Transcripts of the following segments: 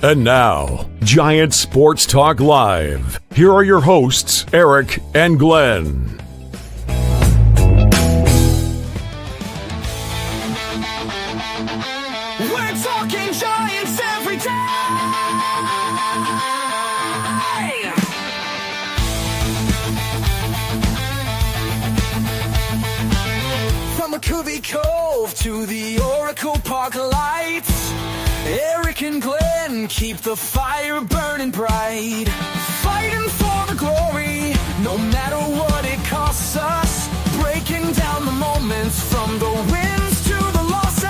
And now, Giant Sports Talk Live. Here are your hosts, Eric and Glenn. We're talking Giants every day. From McCovey Cove to the Oracle Park lights, Eric and Glenn keep the fire burning bright, fighting for the glory, no matter what it costs us, breaking down the moments from the wins to the losses.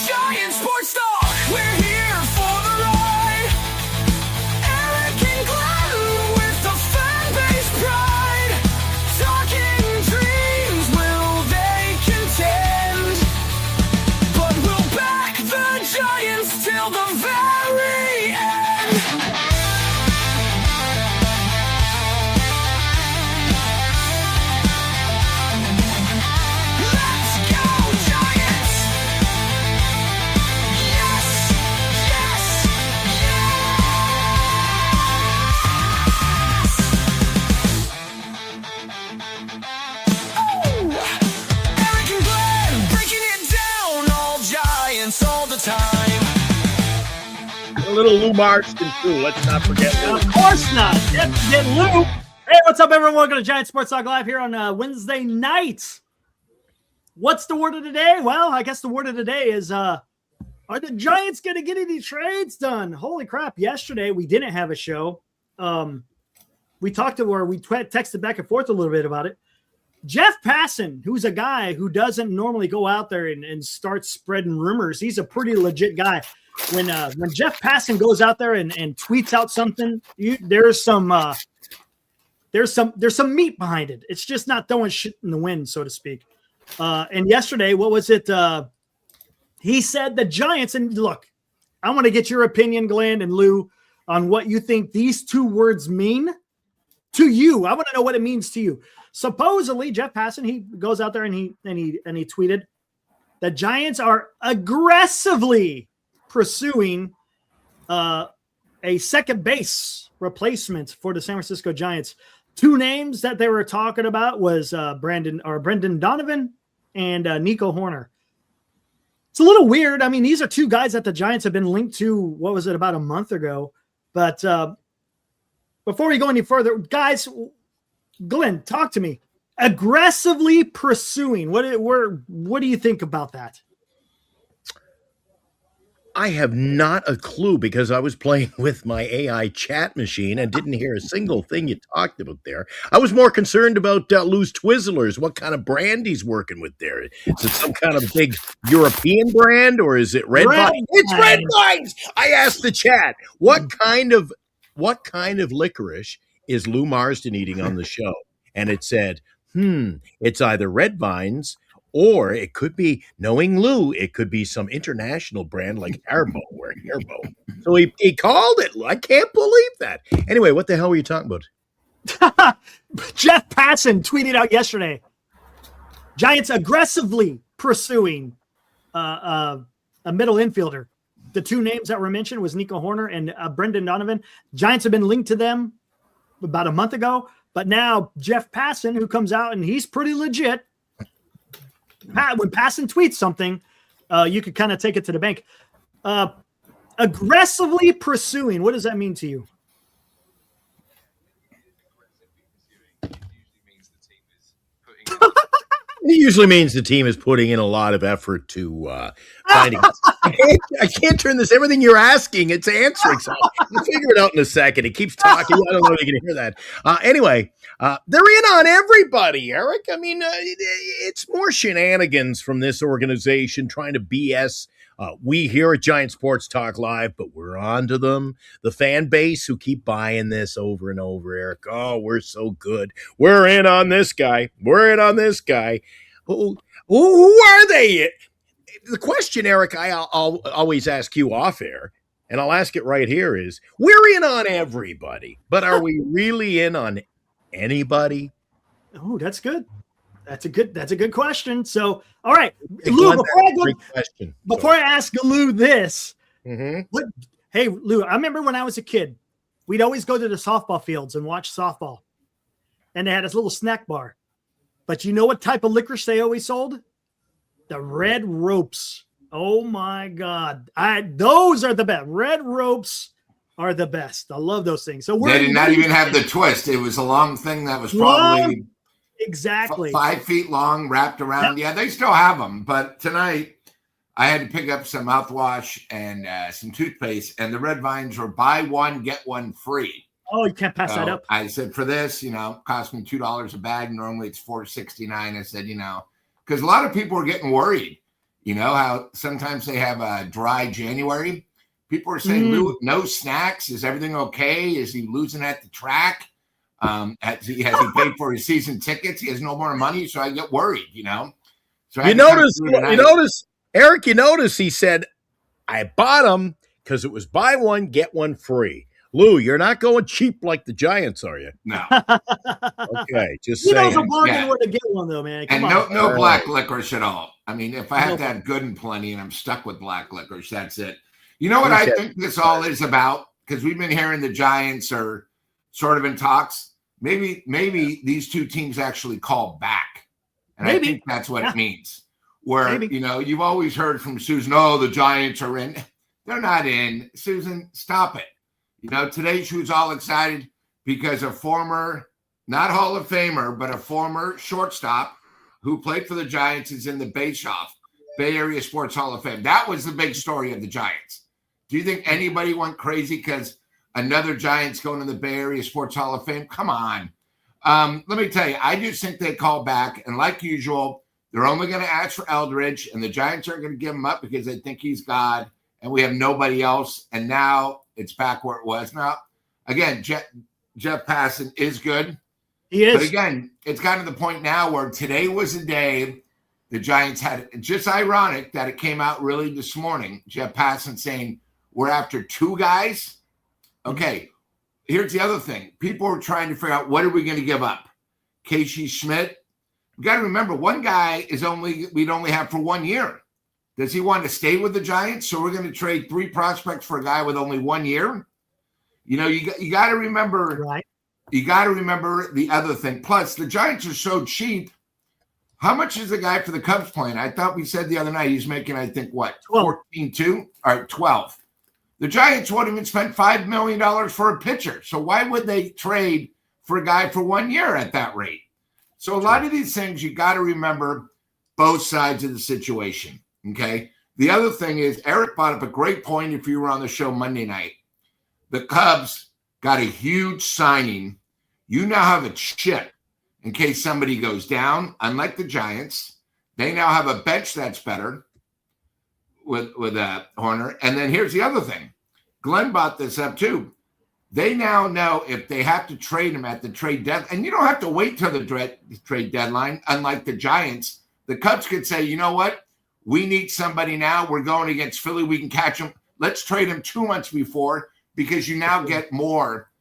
Giant Sports Talk, we're here for the ride. Eric and Glenn with the fan base pride, talking dreams, will they contend? But we'll back the Giants till the very end. Let's go, Giants! Yes, yes, yes! Oh! Eric and Glenn breaking it down, all Giants all the time. A little Lou Marston, too. Let's not forget Lou. Of course not. Get Lou. Hey, what's up, everyone? Welcome to Giant Sports Talk Live here on Wednesday night. What's the word of the day? Well, I guess the word of the day is, are the Giants going to get any trades done? Holy crap. Yesterday, we didn't have a show. We talked to where we texted back and forth a little bit about it. Jeff Passan, who's a guy who doesn't normally go out there and start spreading rumors. He's a pretty legit guy. When Jeff Passan goes out there and tweets out something, there's some meat behind it. It's just not throwing shit in the wind, so to speak. And yesterday, what was it? He said the Giants, and look, I want to get your opinion, Glenn and Lou, on what you think these two words mean to you. I want to know what it means to you. Supposedly, Jeff Passan, he goes out there and he tweeted the Giants are aggressively pursuing a second base replacement for the San Francisco Giants. Two names that they were talking about was Brendan Donovan and Nico Horner. It's a little weird. I mean, these are two guys that the Giants have been linked to, what was it, about a month ago. But before we go any further, guys, Glenn, talk to me. Aggressively pursuing. What do you think about that? I have not a clue because I was playing with my AI chat machine and didn't hear a single thing you talked about there. I was more concerned about Lou's Twizzlers, what kind of brand he's working with there. Is it some kind of big European brand or is it Red Vines? It's Red Vines! I asked the chat, what kind of licorice is Lou Marston eating on the show? And it said, it's either Red Vines or it could be, knowing Lou, it could be some international brand like Haribo or Haribo. So he called it. I can't believe that. Anyway, what the hell were you talking about? Jeff Passan tweeted out yesterday, Giants aggressively pursuing a middle infielder. The two names that were mentioned was Nico Horner and Brendan Donovan. Giants have been linked to them about a month ago, but now Jeff Passan, who comes out and he's pretty legit. When Passan tweets something, you could kind of take it to the bank. Aggressively pursuing. What does that mean to you? It usually means the team is putting in a lot of effort to finding. I can't turn this. Everything you're asking, it's answering. So I'll figure it out in a second. It keeps talking. I don't know if you can hear that. Anyway, they're in on everybody, Eric. I mean, it's more shenanigans from this organization trying to BS. We here at Giant Sports Talk Live, but we're on to them. The fan base who keep buying this over and over, Eric. Oh, we're so good. We're in on this guy. We're in on this guy. Who are they? The question, Eric, I'll always ask you off air, and I'll ask it right here is, we're in on everybody, but are we really in on anybody? Oh, that's good. That's a good question. So, all right, Lou, before I ask Lou this, What? Hey, Lou, I remember when I was a kid, we'd always go to the softball fields and watch softball. And they had this little snack bar. But you know what type of licorice they always sold? The Red Ropes. Oh, my God. Those are the best. Red Ropes are the best. I love those things. So they did not even have the twist. It was a long thing that was probably exactly 5 feet long, wrapped around. Yeah, they still have them. But tonight, I had to pick up some mouthwash and some toothpaste, and the red vines were buy one, get one free. Oh, you can't pass that up. I said, for this, cost me $2 a bag. Normally it's $4.69. I said, because a lot of people are getting worried. You know how sometimes they have a dry January. People are saying, Lou, no snacks. Is everything okay? Is he losing at the track? Has he paid for his season tickets? He has no more money, so I get worried. So you notice, Eric. You notice he said, "I bought them because it was buy one get one free." Lou, you're not going cheap like the Giants, are you? No. Okay, just saying. It's a bargain where to get one, though, man. Come on. No black licorice at all. I mean, if I have to have good and plenty and I'm stuck with black licorice, that's it. You know what I think this all is about? Because we've been hearing the Giants are sort of in talks. Maybe these two teams actually call back. And I think that's what it means. Where, you've always heard from Susan, oh, the Giants are in. They're not in. Susan, stop it. Today she was all excited because a former, not Hall of Famer, but a former shortstop who played for the Giants is in the Bay Area Sports Hall of Fame. That was the big story of the Giants. Do you think anybody went crazy because another Giant's going to the Bay Area Sports Hall of Fame? Come on. Let me tell you, I just think they call back. And like usual, they're only going to ask for Eldridge, and the Giants aren't going to give him up because they think he's God, and we have nobody else. And now it's back where it was. Now, again, Jeff Passan is good. He is. But again, it's gotten to the point now where today was a day the Giants had. It's just ironic that it came out really this morning. Jeff Passan saying, we're after 2 guys. Okay, here's the other thing. People are trying to figure out, what are we going to give up? Casey Schmidt. You got to remember, one guy we'd only have for 1 year. Does he want to stay with the Giants? So we're going to trade 3 prospects for a guy with only 1 year? You got to remember. Right. You got to remember the other thing. Plus, the Giants are so cheap. How much is the guy for the Cubs playing? I thought we said the other night he's making, I think, what, 14-2? All right, 12. The Giants won't even spend $5 million for a pitcher. So why would they trade for a guy for 1 year at that rate? So a lot of these things, you got to remember both sides of the situation, okay? The other thing is, Eric brought up a great point if you were on the show Monday night. The Cubs got a huge signing. You now have a chip in case somebody goes down, unlike the Giants. They now have a bench that's better with Horner. And then here's the other thing. Glenn brought this up too. They now know if they have to trade him at the trade deadline, and you don't have to wait till the trade deadline, unlike the Giants. The Cubs could say, you know what? We need somebody now. We're going against Philly. We can catch him. Let's trade him 2 months before because you now get more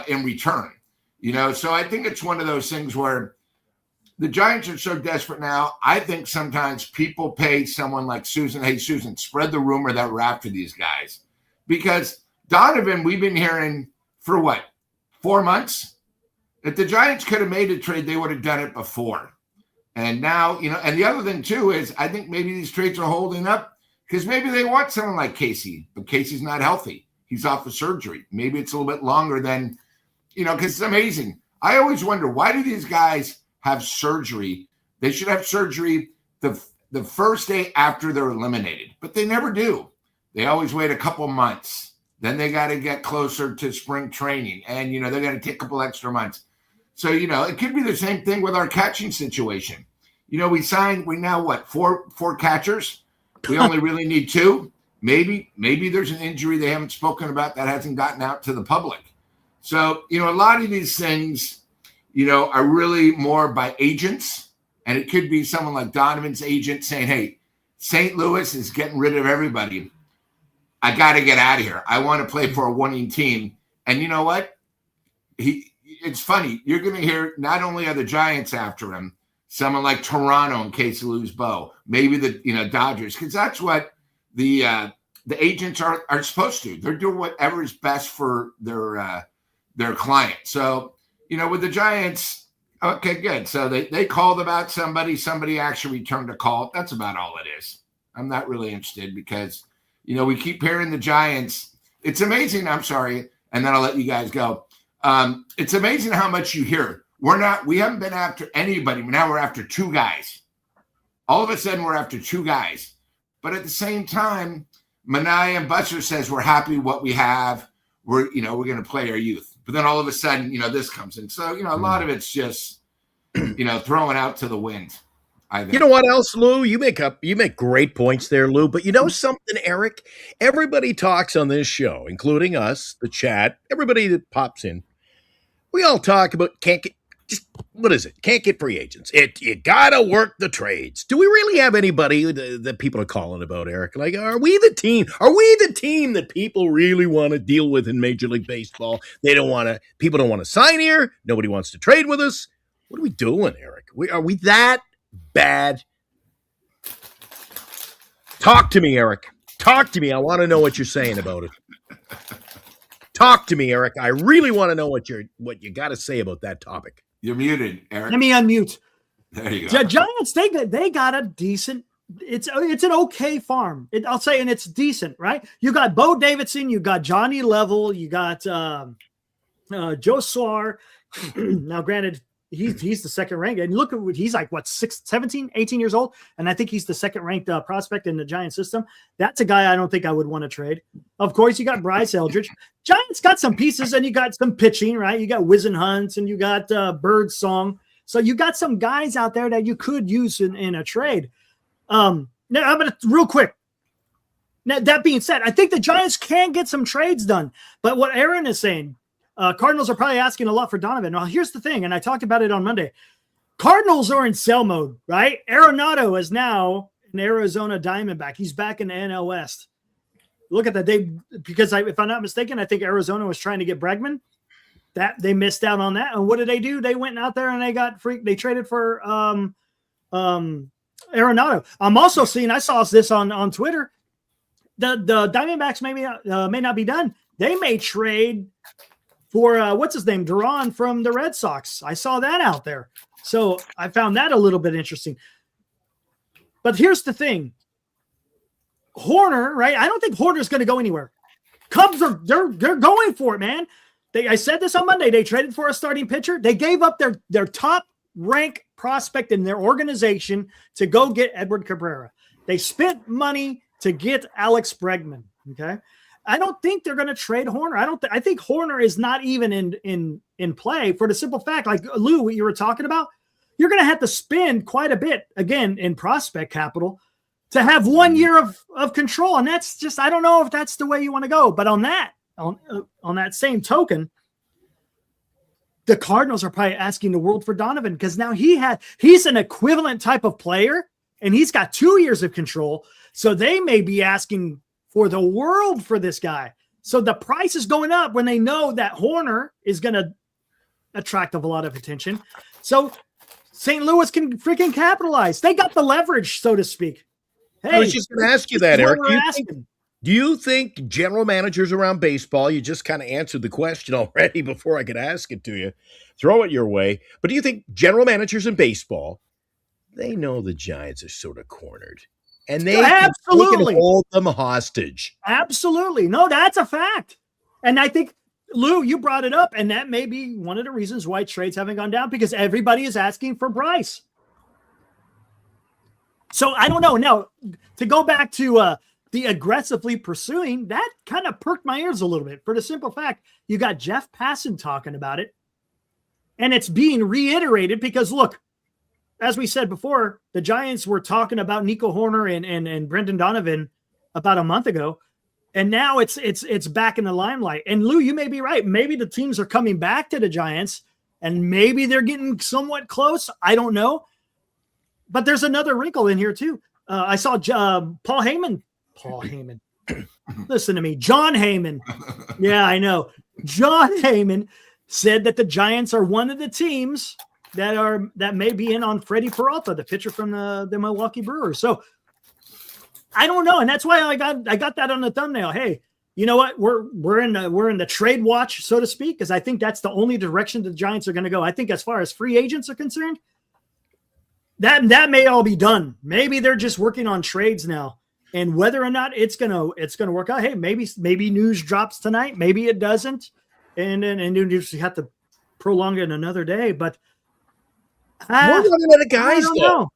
in return. So I think it's one of those things where the Giants are so desperate now. I think sometimes people pay someone like Susan, hey, Susan, spread the rumor that we're after these guys. Because Donovan, we've been hearing for what, 4 months? If the Giants could have made a trade, they would have done it before. And now, and the other thing too is I think maybe these trades are holding up because maybe they want someone like Casey, but Casey's not healthy. He's off of surgery. Maybe it's a little bit longer than, because it's amazing. I always wonder, why do these guys have surgery? They should have surgery the first day after they're eliminated, but they never do. They always wait a couple months. Then they got to get closer to spring training, and they got to take a couple extra months. So it could be the same thing with our catching situation. We now what, four catchers? We only really need 2. Maybe there's an injury they haven't spoken about that hasn't gotten out to the public. So a lot of these things are really more by agents, and it could be someone like Donovan's agent saying, hey, St. Louis is getting rid of everybody. I got to get out of here. I want to play for a winning team. And you know what? It's funny. You're going to hear not only are the Giants after him, someone like Toronto in case they lose Bo, maybe the Dodgers, because that's what the the agents are supposed to. They're doing whatever is best for their client. So, with the Giants, okay, good. So they called about somebody actually returned a call. That's about all it is. I'm not really interested because, we keep hearing the Giants. It's amazing. I'm sorry. And then I'll let you guys go. It's amazing how much you hear. We haven't been after anybody. Now we're after two guys. All of a sudden we're after two guys. But at the same time, Manai and Buster says we're happy with what we have. We're going to play our youth. But then all of a sudden, this comes in. So, a lot of it's just, throwing out to the wind. I think. You know what else, Lou? You make great points there, Lou. But you know something, Eric? Everybody talks on this show, including us, the chat, everybody that pops in. We all talk about can't get free agents. You gotta work the trades. Do we really have anybody that people are calling about, Eric? Like, are we the team? Are we the team that people really want to deal with in Major League Baseball? People don't want to sign here. Nobody wants to trade with us. What are we doing, Eric? Are we that bad? Talk to me, Eric. Talk to me. I want to know what you're saying about it. Talk to me, Eric. I really want to know what you got to say about that topic. You're muted, Eric. Let me unmute. There you go. The Giants, they got a decent. It's an okay farm. I'll say, and it's decent, right? You got Bo Davidson, you got Johnny Level, you got Joe Soar. Now, granted, he's the second ranked, and look at he's like 17, 18 years old, and I think he's the second ranked prospect in the Giant system. That's a guy I don't think I would want to trade. Of course, you got Bryce Eldridge. Giants got some pieces, and you got some pitching, right? You got Wizen Hunt, and you got Bird Song. So you got some guys out there that you could use in a trade. Now I'm gonna real quick. Now that being said, I think the Giants can get some trades done, but what Aaron is saying. Cardinals are probably asking a lot for Donovan. Well, here's the thing, and I talked about it on Monday. Cardinals are in sell mode, right? Arenado is now an Arizona Diamondback. He's back in the NL West. Look at that. Because if I'm not mistaken, I think Arizona was trying to get Bregman. That they missed out on that. And what did they do? They went out there and they traded for Arenado. I'm also seeing, I saw this on Twitter. The Diamondbacks may not be done. They may trade for what's his name, Duran from the Red Sox. I saw that out there. So I found that a little bit interesting. But here's the thing. Horner, right? I don't think Horner's going to go anywhere. Cubs they're going for it, man. I said this on Monday. They traded for a starting pitcher. They gave up their top rank prospect in their organization to go get Edward Cabrera. They spent money to get Alex Bregman. Okay. I don't think they're going to trade Horner. I think Horner is not even in play for the simple fact, like Lou, what you were talking about, you're going to have to spend quite a bit again in prospect capital to have 1 year of control. And that's just, I don't know if that's the way you want to go, but on that same token, the Cardinals are probably asking the world for Donovan because now he's an equivalent type of player and he's got 2 years of control. So they may be asking for the world for this guy. So the price is going up when they know that Horner is going to attract a lot of attention. So St. Louis can freaking capitalize. They got the leverage, so to speak. Hey, I was just going to ask you that, Eric. Do you think general managers around baseball, you just kind of answered the question already before I could ask it to you, throw it your way, but do you think general managers in baseball, they know the Giants are sort of cornered? And they can hold them hostage. Absolutely. No, that's a fact. And I think, Lou, you brought it up, and that may be one of the reasons why trades haven't gone down because everybody is asking for Bryce. So I don't know. Now, to go back to the aggressively pursuing, that kind of perked my ears a little bit for the simple fact you got Jeff Passan talking about it, and it's being reiterated because, look, as we said before, the Giants were talking about Nico Horner and Brendan Donovan about a month ago, and now it's back in the limelight. And Lou, you may be right. Maybe the teams are coming back to the Giants, and maybe they're getting somewhat close. I don't know. But there's another wrinkle in here too. I saw Paul Heyman. Listen to me, John Heyman. Yeah, I know. John Heyman said that the Giants are one of the teams that may be in on Freddy Peralta, the pitcher from the Milwaukee Brewers. So I don't know, and that's why I got that on the thumbnail. Hey, you know what? We're in the trade watch, so to speak, because I think that's the only direction the Giants are going to go. I think as far as free agents are concerned, that may all be done. Maybe they're just working on trades now, and whether or not it's gonna work out. Hey, maybe news drops tonight, maybe it doesn't, and you just have to prolong it another day. But we're running out of guys, though. Know.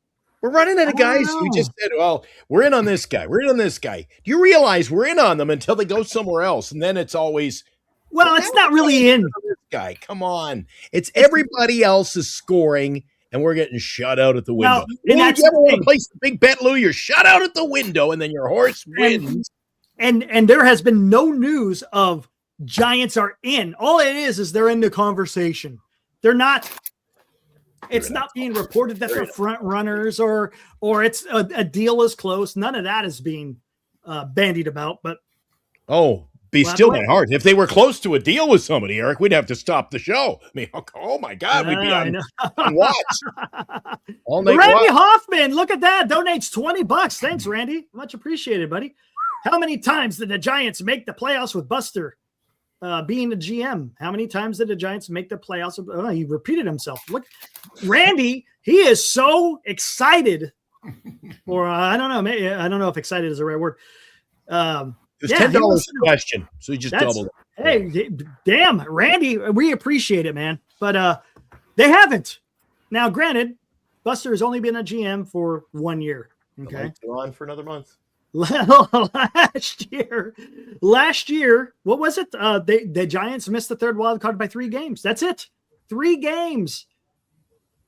We're running out of guys who just said, well, we're in on this guy. We're in on this guy. Do you realize we're in on them until they go somewhere else? And then it's always, well, it's not really in. This guy, come on. It's everybody else is scoring, and we're getting shut out at the window. Well, and you ever want to place the big bet, Lou? You're shut out at the window, and then your horse wins. And there has been no news of Giants are in. All it is they're in the conversation. They're not. It's not being reported that they're front runners or it's a deal is close. None of that is being bandied about. But be still my heart. If they were close to a deal with somebody, Eric, we'd have to stop the show. I mean, oh my God, we'd be on watch. Randy Hoffman, look at that. Donates $20. Thanks, Randy. Much appreciated, buddy. How many times did the Giants make the playoffs with Buster being the GM? How many times did the Giants make the playoffs? Oh, he repeated himself. Look, Randy, he is so excited. Or I don't know. Maybe, I don't know if excited is the right word. It's $10 question, so he just doubled it. Hey, damn, Randy, we appreciate it, man. But they haven't. Now, granted, Buster has only been a GM for 1 year. Okay, go on for another month. last year, what was it? The Giants missed the third wild card by 3 games. That's it. 3 games.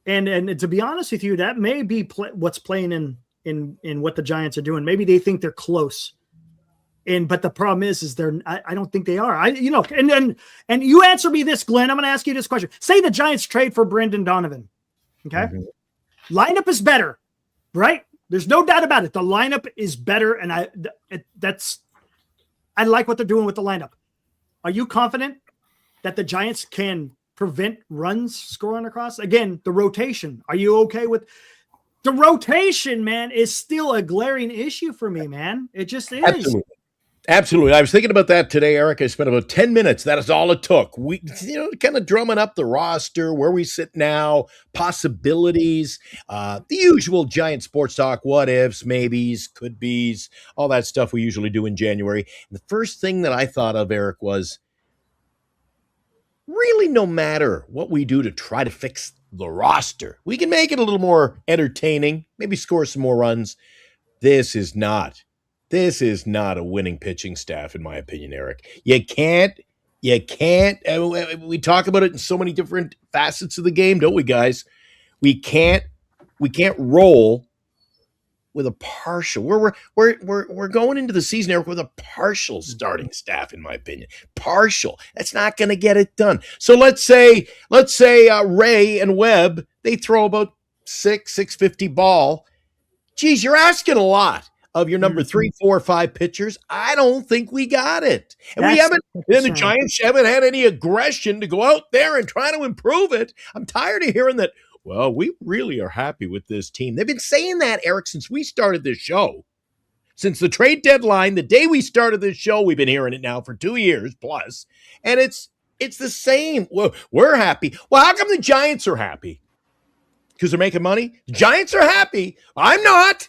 And to be honest with you, that may be what's playing in what the Giants are doing. Maybe they think they're close. But the problem is I don't think they are. And you answer me this, Glenn. I'm going to ask you this question. Say the Giants trade for Brendan Donovan. Okay. Mm-hmm. Lineup is better, right? There's no doubt about it. The lineup is better. And I like what they're doing with the lineup. Are you confident that the Giants can prevent runs scoring across? Again, the rotation. Are you okay with the rotation, man? Is still a glaring issue for me, man. It just is. Absolutely. I was thinking about that today, Eric. I spent about 10 minutes. That is all it took. We, kind of drumming up the roster, where we sit now, possibilities, the usual Giant sports talk, what ifs, maybes, could be's, all that stuff we usually do in January. And the first thing that I thought of, Eric, was really no matter what we do to try to fix the roster, we can make it a little more entertaining, maybe score some more runs. This is not a winning pitching staff, in my opinion, Eric. You can't, we talk about it in so many different facets of the game, don't we, guys? We can't roll with a partial. We're going into the season, Eric, with a partial starting staff, in my opinion. Partial. That's not going to get it done. So let's say Ray and Webb, they throw about 650 ball. Geez, you're asking a lot of your number 3, 4, 5 pitchers. I don't think we got it. And the Giants haven't had any aggression to go out there and try to improve it. I'm tired of hearing that, well, we really are happy with this team. They've been saying that, Eric, since we started this show. Since the trade deadline, the day we started this show, we've been hearing it now for 2 years plus. And it's the same. Well, we're happy. Well, how come the Giants are happy? Because they're making money? The Giants are happy. I'm not.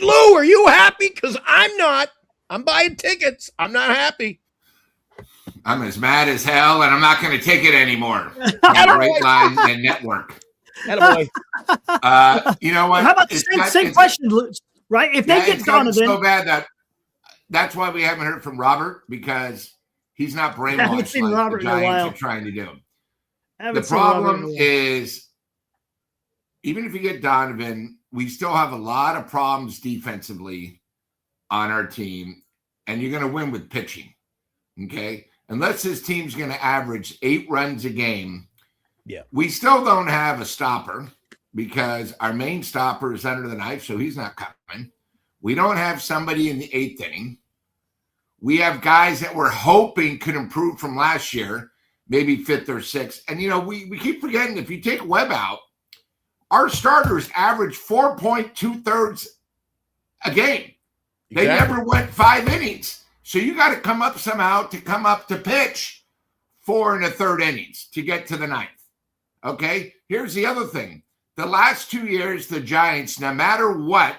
Lou, are you happy? Because I'm not. I'm buying tickets. I'm not happy. I'm as mad as hell, and I'm not going to take it anymore. Right line and network. Attaboy. You know what? How about the same question, right? If they get Donovan, so bad that's why we haven't heard from Robert, because he's not brainwashed like Robert the Giants are trying to do. The problem is, even if you get Donovan, we still have a lot of problems defensively on our team, and you're going to win with pitching, okay? Unless this team's going to average 8 runs a game, we still don't have a stopper, because our main stopper is under the knife, so he's not coming. We don't have somebody in the 8th inning. We have guys that we're hoping could improve from last year, maybe 5th or 6th. And, we keep forgetting, if you take Webb out, our starters average 4.2 thirds a game. They never went 5 innings. So you got to come up somehow to pitch 4 1/3 innings to get to the 9th. Okay? Here's the other thing. The last 2 years, the Giants, no matter what,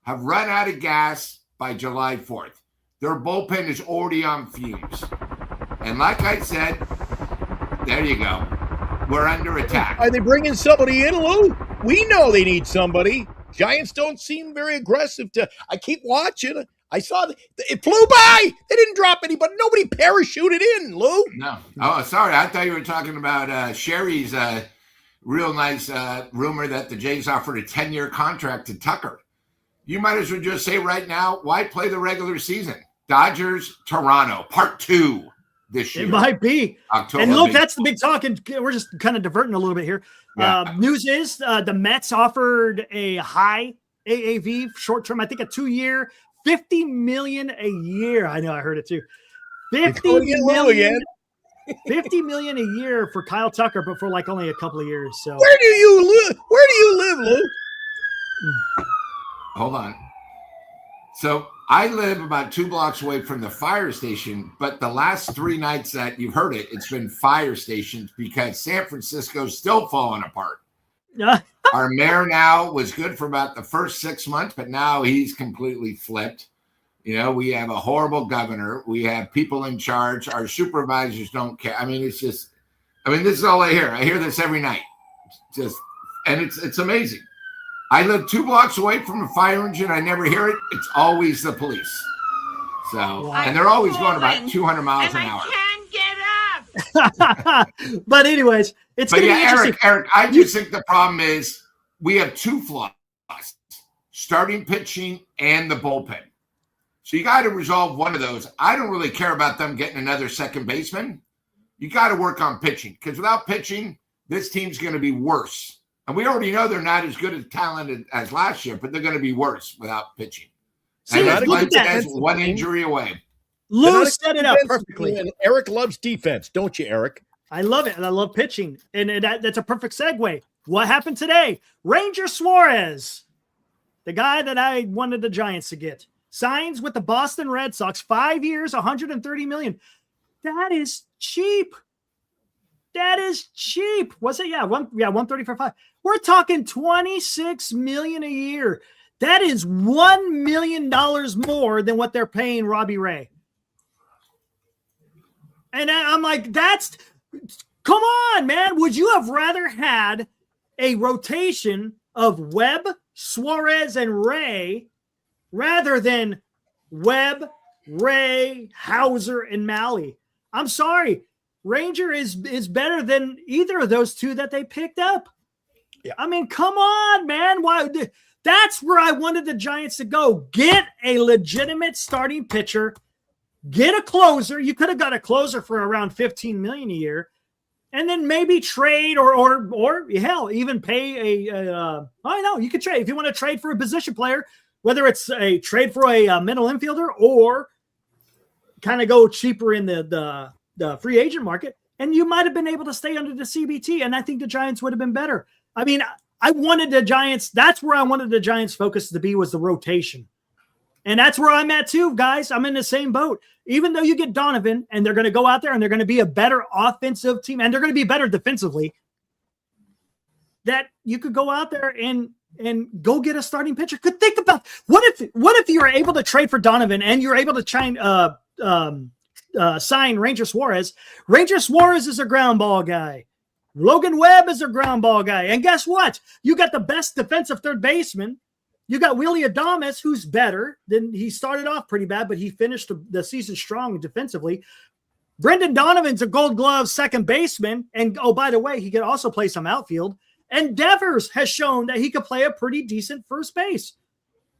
have run out of gas by July 4th. Their bullpen is already on fumes. And like I said, there you go. We're under attack. Are they bringing somebody in, Lou? We know they need somebody. Giants don't seem very aggressive. I keep watching. I saw it flew by. They didn't drop anybody. Nobody parachuted in, Lou. No. Oh, sorry. I thought you were talking about Sherry's real nice rumor that the Jays offered a 10-year contract to Tucker. You might as well just say right now, why play the regular season? Dodgers, Toronto, part 2 this year. It might be. October. And look, that's the big talk. And we're just kind of diverting a little bit here. Yeah. News is the Mets offered a high AAV short-term, I think a 2-year, $50 million a year. I know, I heard it too. $50 million a year for Kyle Tucker, but for like only a couple of years. So where do you live, Lou? Hold on. So I live about 2 blocks away from the fire station, but the last 3 nights that you've heard it, it's been fire stations because San Francisco's still falling apart. Our mayor now was good for about the first 6 months, but now he's completely flipped. You know, we have a horrible governor. We have people in charge. Our supervisors don't care. I mean, this is all I hear. I hear this every night. And it's amazing. I live 2 blocks away from a fire engine. I never hear it. It's always the police. So, and they're always going about 200 miles an hour. But anyways, it's going to be interesting. Eric, I just think the problem is we have 2 flaws, starting pitching and the bullpen. So you got to resolve one of those. I don't really care about them getting another second baseman. You got to work on pitching because without pitching, this team's going to be worse. And we already know they're not as good as talented as last year, but they're going to be worse without pitching. See, and look at that. That's 1 injury away. Lou set it up perfectly. And Eric loves defense, don't you, Eric? I love it, and I love pitching. And that's a perfect segue. What happened today? Ranger Suarez, the guy that I wanted the Giants to get, signs with the Boston Red Sox, 5 years, $130 million. That is cheap. That is cheap. Was it? Yeah, 130 for 5. We're talking $26 million a year. That is $1 million more than what they're paying Robbie Ray. And I'm like, come on, man. Would you have rather had a rotation of Webb, Suarez, and Ray rather than Webb, Ray, Hauser, and Malley? I'm sorry. Ranger is better than either of those 2 that they picked up. Yeah. I mean, come on, man. Why? That's where I wanted the Giants to go. Get a legitimate starting pitcher. Get a closer. You could have got a closer for around $15 million a year, and then maybe trade or hell, even pay you could trade if you want to trade for a position player, whether it's a trade for a middle infielder or kind of go cheaper in the free agent market, and you might have been able to stay under the CBT, and I think the Giants would have been better. I mean, I wanted the Giants. That's where I wanted the Giants' focus to be, was the rotation. And that's where I'm at too, guys. I'm in the same boat. Even though you get Donovan, and they're going to go out there and they're going to be a better offensive team, and they're going to be better defensively, that you could go out there and go get a starting pitcher. Could think about what if you're able to trade for Donovan and you're able to try and sign Ranger Suarez. Ranger Suarez is a ground ball guy. Logan Webb is a ground ball guy. And guess what? You got the best defensive third baseman. You got Willie Adames, who's better. He started off pretty bad, but he finished the season strong defensively. Brendan Donovan's a Gold Glove second baseman. And, oh, by the way, he could also play some outfield. And Devers has shown that he could play a pretty decent first base.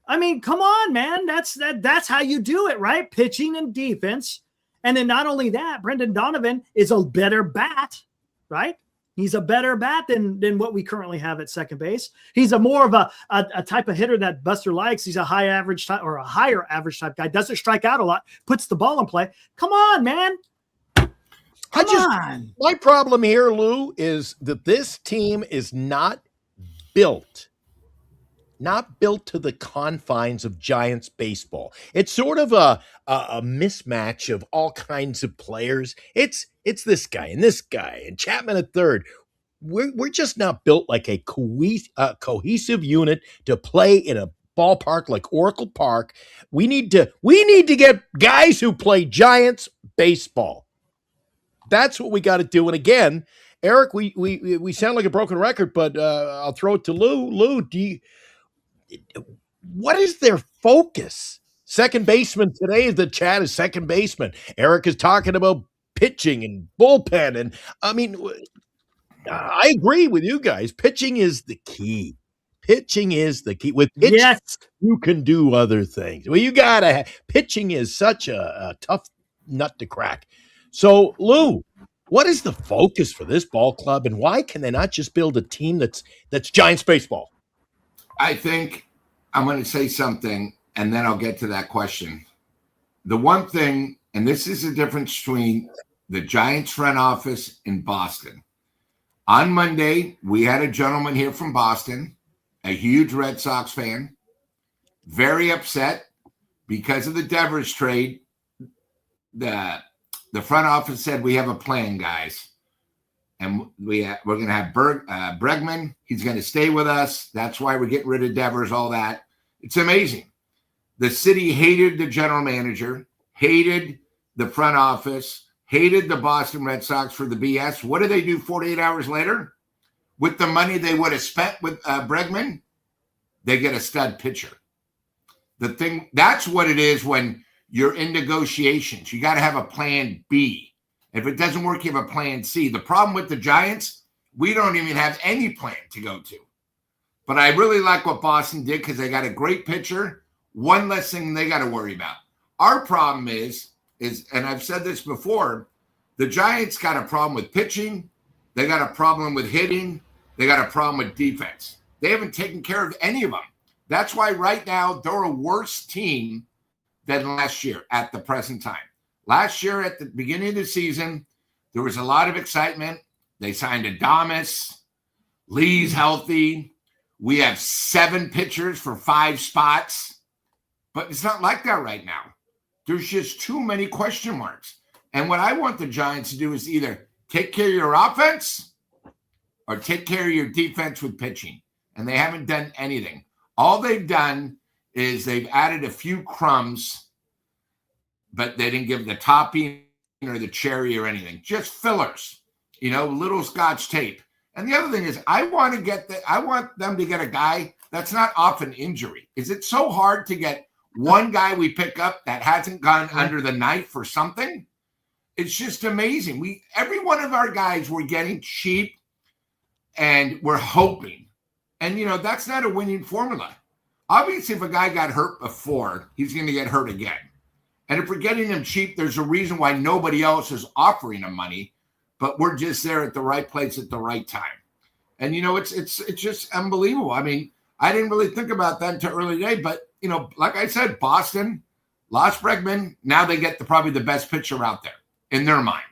I mean, come on, man. That's how you do it, right? Pitching and defense. And then not only that, Brendan Donovan is a better bat, right? He's a better bat than what we currently have at second base. He's a more of a type of hitter that Buster likes. He's a high average type or a higher average type guy. Doesn't strike out a lot. Puts the ball in play. Come on, man. Come on. My problem here, Lou, is that this team is not built not built to the confines of Giants baseball. It's sort of a mismatch of all kinds of players. It's this guy and Chapman at third. We're just not built like a cohesive unit to play in a ballpark like Oracle Park. We need to get guys who play Giants baseball. That's what we got to do. And again, Eric, we sound like a broken record, but I'll throw it to Lou. Lou, what is their focus? Second baseman today, the chat is second baseman. Eric is talking about pitching and bullpen. And I mean, I agree with you guys. Pitching is the key. Pitching is the key. With pitching, Yes. you can do other things. Well, pitching is such a tough nut to crack. So, Lou, what is the focus for this ball club, and why can they not just build a team that's Giants baseball? I think I'm going to say something, and then I'll get to that question. The one thing, and this is the difference between the Giants front office in Boston. On Monday, we had a gentleman here from Boston, a huge Red Sox fan, very upset because of the Devers trade. The front office said, we have a plan, guys. And we're going to have Bregman. He's going to stay with us. That's why we're getting rid of Devers, all that. It's amazing. The city hated the general manager, hated the front office, hated the Boston Red Sox for the BS. What do they do 48 hours later? With the money they would have spent with Bregman, they get a stud pitcher. That's what it is when you're in negotiations. You got to have a plan B. If it doesn't work, you have a plan C. The problem with the Giants, we don't even have any plan to go to. But I really like what Boston did because they got a great pitcher. One less thing they got to worry about. Our problem is, and I've said this before, the Giants got a problem with pitching. They got a problem with hitting. They got a problem with defense. They haven't taken care of any of them. That's why right now they're a worse team than last year at the present time. Last year at the beginning of the season, there was a lot of excitement. They signed Adames. Lee's healthy. We have 7 pitchers for 5 spots. But it's not like that right now. There's just too many question marks. And what I want the Giants to do is either take care of your offense or take care of your defense with pitching. And they haven't done anything. All they've done is they've added a few crumbs, but they didn't give the topping or the cherry or anything. Just fillers, little Scotch tape. And the other thing is I want them to get a guy that's not off an injury. Is it so hard to get one guy we pick up that hasn't gone under the knife for something? It's just amazing. Every one of our guys we're getting cheap and we're hoping. And, that's not a winning formula. Obviously, if a guy got hurt before, he's going to get hurt again. And if we're getting him cheap, there's a reason why nobody else is offering him money, but we're just there at the right place at the right time. And, it's just unbelievable. I mean, I didn't really think about that until early today, but, like I said, Boston lost Bregman. Now they get probably the best pitcher out there in their mind,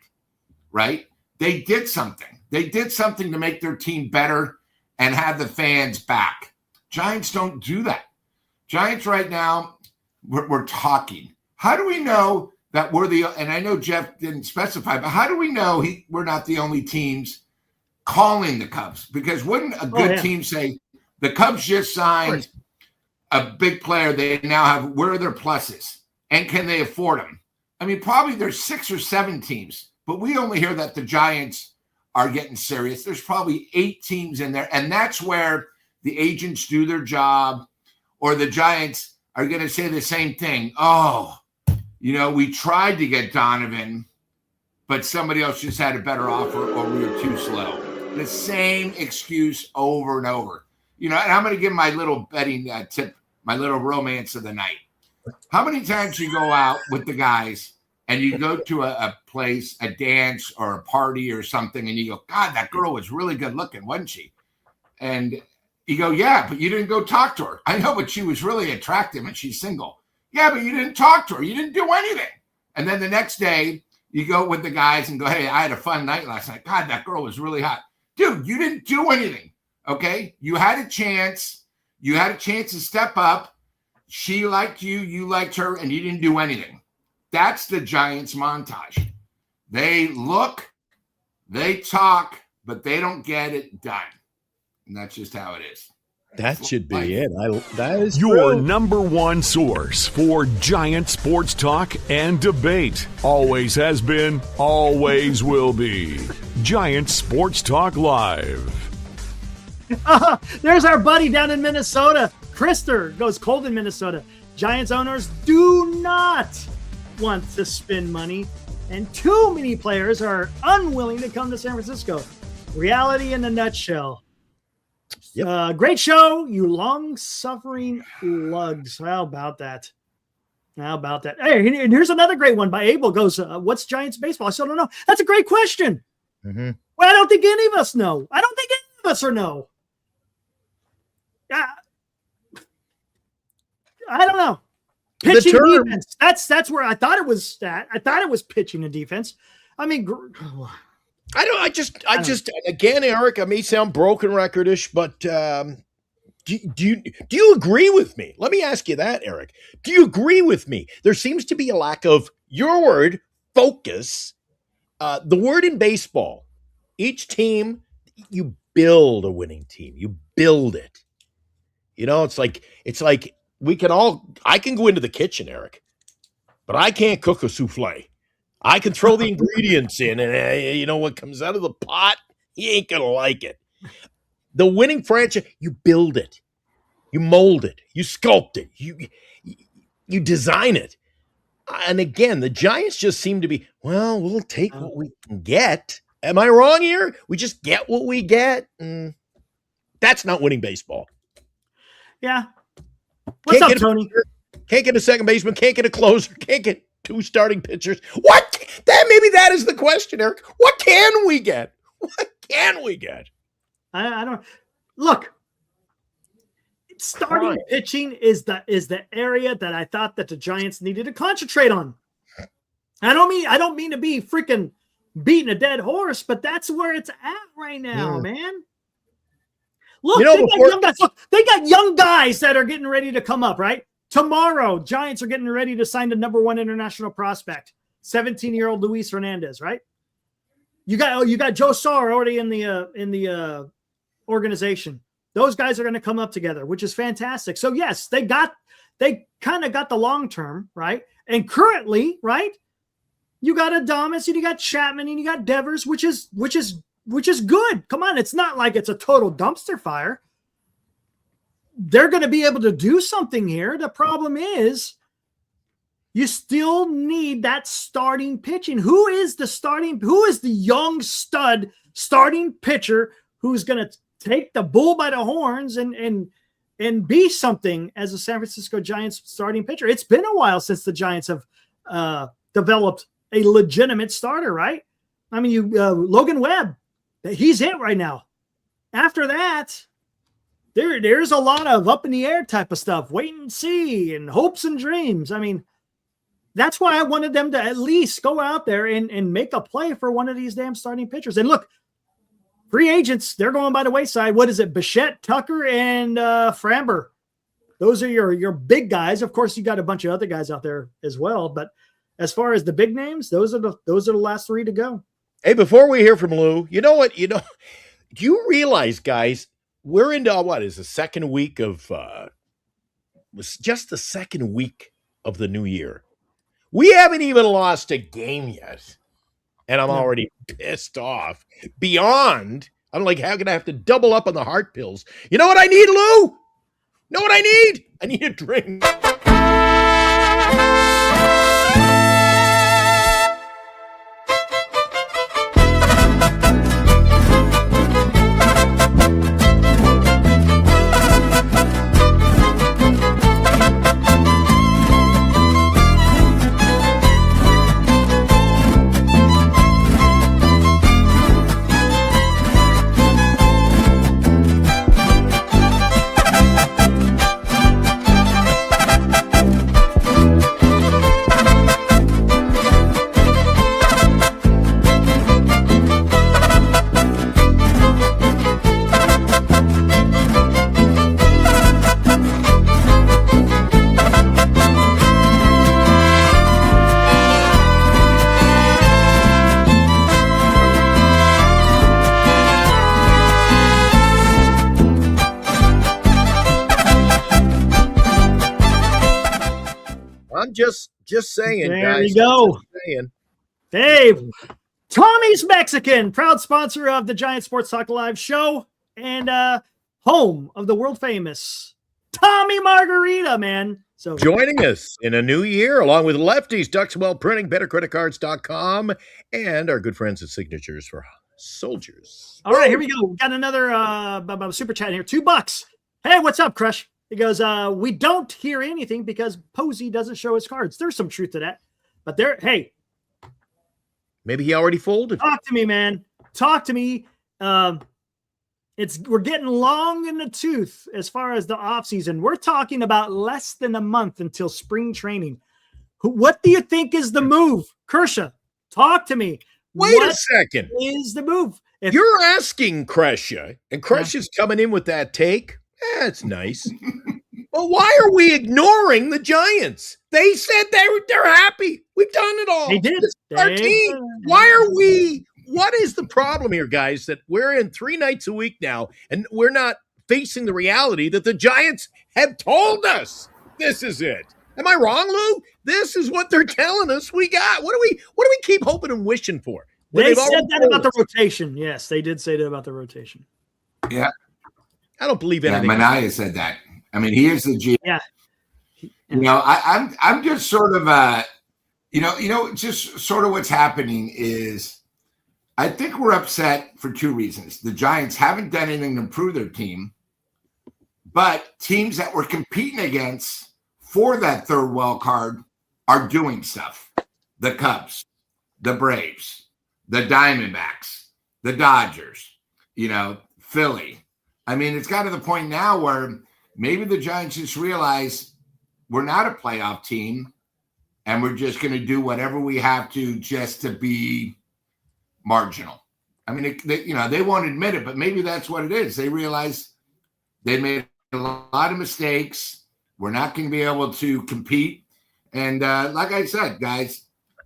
right? They did something. They did something to make their team better and have the fans back. Giants don't do that. Giants right now, we're talking. How do we know that and I know Jeff didn't specify, but how do we know we're not the only teams calling the Cubs? Because wouldn't a good team say, the Cubs just signed a big player, they now have, where are their pluses? And can they afford them? I mean, probably there's 6 or 7 teams, but we only hear that the Giants are getting serious. There's probably 8 teams in there, and that's where the agents do their job, or the Giants are going to say the same thing. Oh, we tried to get Donovan, but somebody else just had a better offer, or we were too slow. The same excuse over and over. And I'm going to give my little betting tip, my little romance of the night. How many times you go out with the guys and you go to a place, a dance or a party or something, and you go, God, that girl was really good looking, wasn't she? And you go, yeah, but you didn't go talk to her. I know, but she was really attractive and she's single. Yeah, but you didn't talk to her. You didn't do anything. And then the next day you go with the guys and go, hey, I had a fun night last night. God, that girl was really hot. Dude, you didn't do anything. Okay. You had a chance. You had a chance to step up. She liked you, you liked her, and you didn't do anything. That's the Giants montage. They look, they talk, but they don't get it done. And that's just how it is. That should be it. That is Your true. number one source for Giant sports talk and debate. Always has been, always will be. Giant Sports Talk Live. There's our buddy down in Minnesota. Krister goes cold in Minnesota. Giants owners do not want to spend money, and too many players are unwilling to come to San Francisco. Reality in a nutshell. Yep. Great show, you long-suffering lugs. How about that? Hey, and here's another great one by Abel. Goes, what's Giants baseball? I still don't know. That's a great question. Mm-hmm. Well, I don't think any of us know. I don't think any of us are know. I don't know. Pitching and defense. That's where I thought it was at. I thought it was pitching and defense. I mean, I just again, Eric, I may sound broken recordish, but do you agree with me? Let me ask you that, Eric. Do you agree with me? There seems to be a lack of your word, focus. The word in baseball, each team, you build a winning team. You build it. You know, it's like I can go into the kitchen, Eric, but I can't cook a souffle. I can throw the ingredients in, and you know what comes out of the pot, he ain't going to like it. The winning franchise, you build it. You mold it. You sculpt it. You design it. And again, the Giants just seem to be, well, we'll take what we can get. Am I wrong here? We just get what we get. That's not winning baseball. Yeah. What's up, Tony? Can't get a second baseman. Can't get a closer. Can't get two starting pitchers. What? Maybe that is the question, Eric. What can we get? What can we get? I don't look. Starting pitching is the area that I thought that the Giants needed to concentrate on. I don't mean to be freaking beating a dead horse, but that's where it's at right now, man. Look, they got young guys that are getting ready to come up, right? Tomorrow, Giants are getting ready to sign the number one international prospect, 17-year-old Luis Hernandez, right? You got Joe Sauer already in the organization. Those guys are going to come up together, which is fantastic. So yes, they kind of got the long term, right? And currently, right, you got Adames and you got Chapman and you got Devers, which is good. Come on, it's not like it's a total dumpster fire. They're going to be able to do something here. The problem is you still need that starting pitching. Who is the young stud starting pitcher who's going to take the bull by the horns and be something as a San Francisco Giants starting pitcher? It's been a while since the Giants have developed a legitimate starter, right? I mean, Logan Webb, he's it right now. After that, there's a lot of up in the air type of stuff, wait and see, and hopes and dreams. I mean, that's why I wanted them to at least go out there and make a play for one of these damn starting pitchers. And look, free agents, they're going by the wayside. What is it? Bichette, Tucker, and Framber. Those are your big guys. Of course, you got a bunch of other guys out there as well. But as far as the big names, those are the last three to go. Hey, before we hear from Lou, you know what? Do you realize, guys, we're into what is the second week of was just the second week of the new year. We haven't even lost a game yet. And I'm already pissed off. Beyond, I'm like, how can I have to double up on the heart pills? You know what I need, Lou? You know what I need? I need a drink. I'm just saying, There guys. you go. Just saying. Dave, Tommy's Mexican, proud sponsor of the Giant Sports Talk Live show and home of the world famous Tommy Margarita, man. So Joining us in a new year, along with Lefties, Duxwell Printing, BetterCreditCards.com, and our good friends at Signatures for Soldiers. all right, here we go. We got another super chat here. $2. Hey, what's up, Crush? He goes, we don't hear anything because Posey doesn't show his cards. There's some truth to that. But hey. Maybe he already folded. Talk to me, man. Talk to me. We're getting long in the tooth as far as the offseason. We're talking about less than a month until spring training. What do you think is the move? Kershaw, talk to me. Wait a second. What is the move? You're asking Kresha, and Kresha's coming in with that take. It's nice. But why are we ignoring the Giants? They said they're happy. We've done it all. They did. Our team. Why are we? What is the problem here, guys? That we're in 3 nights a week now, and we're not facing the reality that the Giants have told us this is it. Am I wrong, Lou? This is what they're telling us we got. What do we keep hoping and wishing for? They said that about the rotation. Yes, they did say that about the rotation. Yeah. I don't believe anything. Manaya said that. I mean, he is the GM. Yeah. You know, I'm just sort of just sort of what's happening is I think we're upset for 2 reasons. The Giants haven't done anything to improve their team, but teams that we're competing against for that 3rd wild card are doing stuff. The Cubs, the Braves, the Diamondbacks, the Dodgers, Philly. I mean, it's got to the point now where maybe the Giants just realize we're not a playoff team and we're just going to do whatever we have to just to be marginal. I mean, they won't admit it, but maybe that's what it is. They realize they made a lot of mistakes. We're not going to be able to compete. And like I said, guys,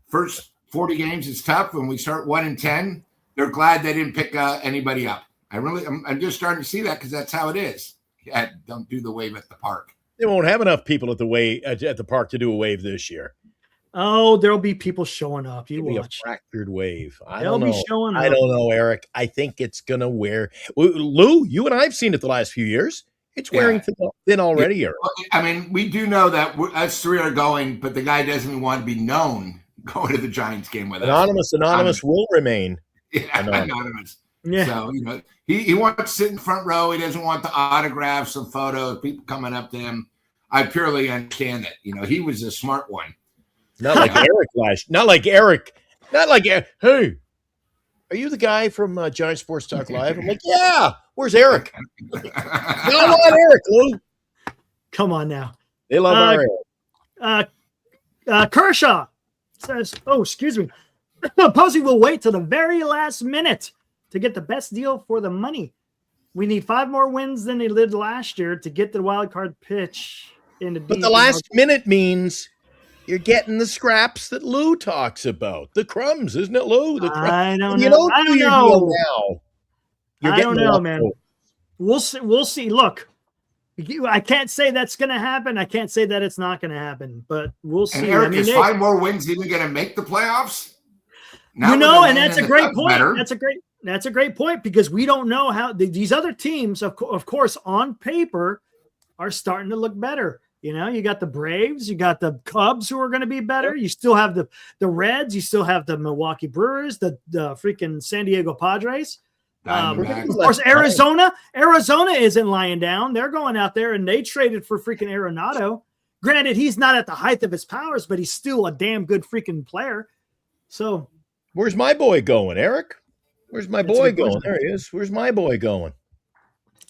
first 40 games is tough. When we start 1-10, they're glad they didn't pick anybody up. I'm just starting to see that because that's how it is. Yeah, don't do the wave at the park. They won't have enough people at the park to do a wave this year. Oh, there'll be people showing up. You watch. A fractured wave. They'll be showing up. I don't know, Eric. I think it's gonna wear. Lou, you and I have seen it the last few years. It's wearing thin already, Eric. I mean, we do know that us 3 are going, but the guy doesn't even want to be known going to the Giants game with us. Anonymous will remain. Yeah, anonymous. Yeah. So, he wants to sit in front row. He doesn't want the autographs and photos, people coming up to him. I purely understand that. He was a smart one. Not like Eric Not like Eric. Hey, are you the guy from Giant Sports Talk Live? I'm like, yeah. Where's Eric? No, not Eric, Lou. Come on now. They love our Eric. Kershaw says, excuse me. Posey will wait till the very last minute to get the best deal for the money. We need 5 more wins than they did last year to get the wild card pitch in the But the last minute means you're getting the scraps that Lou talks about. The crumbs, isn't it, Lou? The crumbs. I don't know. I don't know. I don't know, man. We'll see. We'll see. Look, I can't say that's going to happen. I can't say that it's not going to happen, but we'll see. And Eric, is 5 more wins even going to make the playoffs? And that's a great point. That's a great point because we don't know how these other teams, of course, on paper, are starting to look better. You got the Braves, you got the Cubs who are going to be better. You still have the Reds, you still have the Milwaukee Brewers, the freaking San Diego Padres. Of course, Arizona isn't lying down. They're going out there and they traded for freaking Arenado. Granted, he's not at the height of his powers, but he's still a damn good freaking player. So, where's my boy going, Eric? Where's my boy going? There he is. Where's my boy going?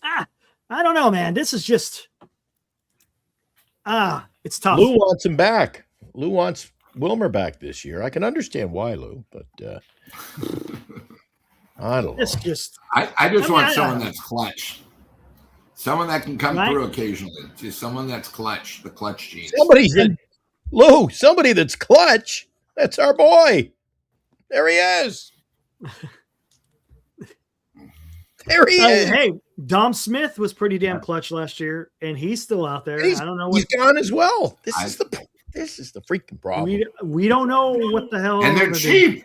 I don't know, man. This is just it's tough. Lou wants him back. Lou wants Wilmer back this year. I can understand why, Lou, but I don't know. It's just I just want someone that's clutch. Someone that can come through occasionally. Just someone that's clutch, the clutch gene. Somebody that's clutch. That's our boy. There he is. There he is. Hey, Dom Smith was pretty damn clutch last year, and he's still out there. I don't know. He's gone as well. This is the freaking problem. We don't know what the hell. And they're cheap.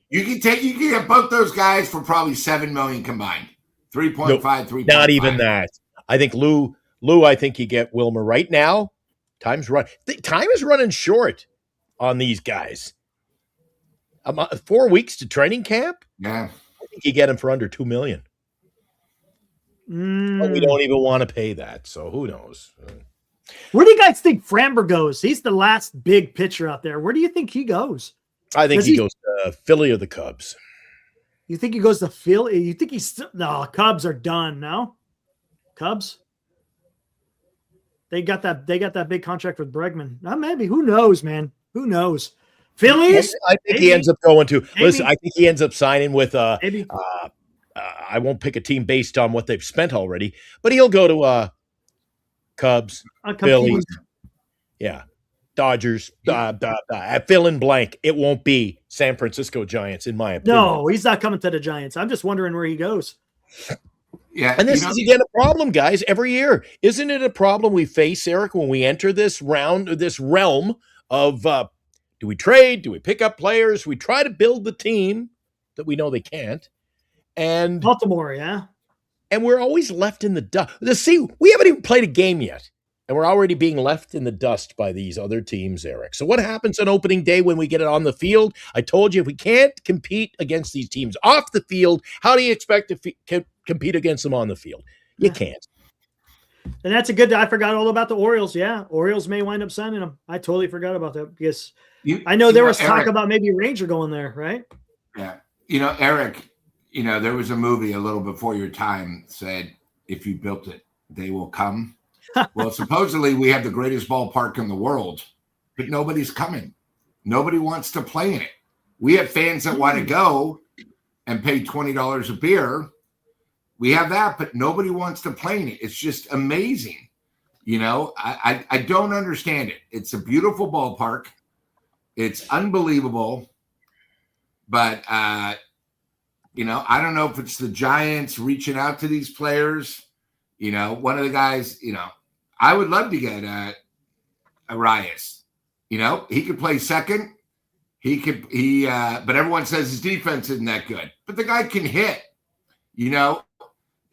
You can get both those guys for probably $7 million combined. 3.5, 3.5. Not even that. I think Lou, I think you get Wilmer right now. Time is running short on these guys. 4 weeks to training camp? Yeah. I think you get him for under $2 million. But we don't even want to pay that, so who knows? Where do you guys think Framber goes? He's the last big pitcher out there. Where do you think he goes? I think he goes to Philly or the Cubs. You think he goes to Philly? You think he's still? No, Cubs are done now. Cubs. They got that big contract with Bregman. Maybe. Who knows, man? Who knows? Phillies? I think he ends up going to. Maybe. Listen, I think he ends up signing with Maybe. I won't pick a team based on what they've spent already, but he'll go to Cubs, Phillies, Dodgers, fill in blank. It won't be San Francisco Giants, in my opinion. No, he's not coming to the Giants. I'm just wondering where he goes. Yeah, and this is again a problem, guys. Every year, isn't it a problem we face, Eric, when we enter this realm of do we trade? Do we pick up players? We try to build the team that we know they can't. And Baltimore, yeah. And we're always left in the dust. See, we haven't even played a game yet, and we're already being left in the dust by these other teams, Eric. So what happens on opening day when we get it on the field? I told you, if we can't compete against these teams off the field, how do you expect to compete against them on the field? You can't. And that's a good – I forgot all about the Orioles. Yeah, Orioles may wind up signing them. I totally forgot about that because I know there was talk about maybe Ranger going there, right? Yeah. Eric – there was a movie a little before your time said, if you built it, they will come. Well, supposedly we have the greatest ballpark in the world, but nobody's coming. Nobody wants to play in it. We have fans that want to go and pay $20 a beer. We have that, but nobody wants to play in it. It's just amazing. I don't understand it. It's a beautiful ballpark. It's unbelievable. But, I don't know if it's the Giants reaching out to these players. One of the guys, I would love to get Arias. He could play second. But everyone says his defense isn't that good. But the guy can hit.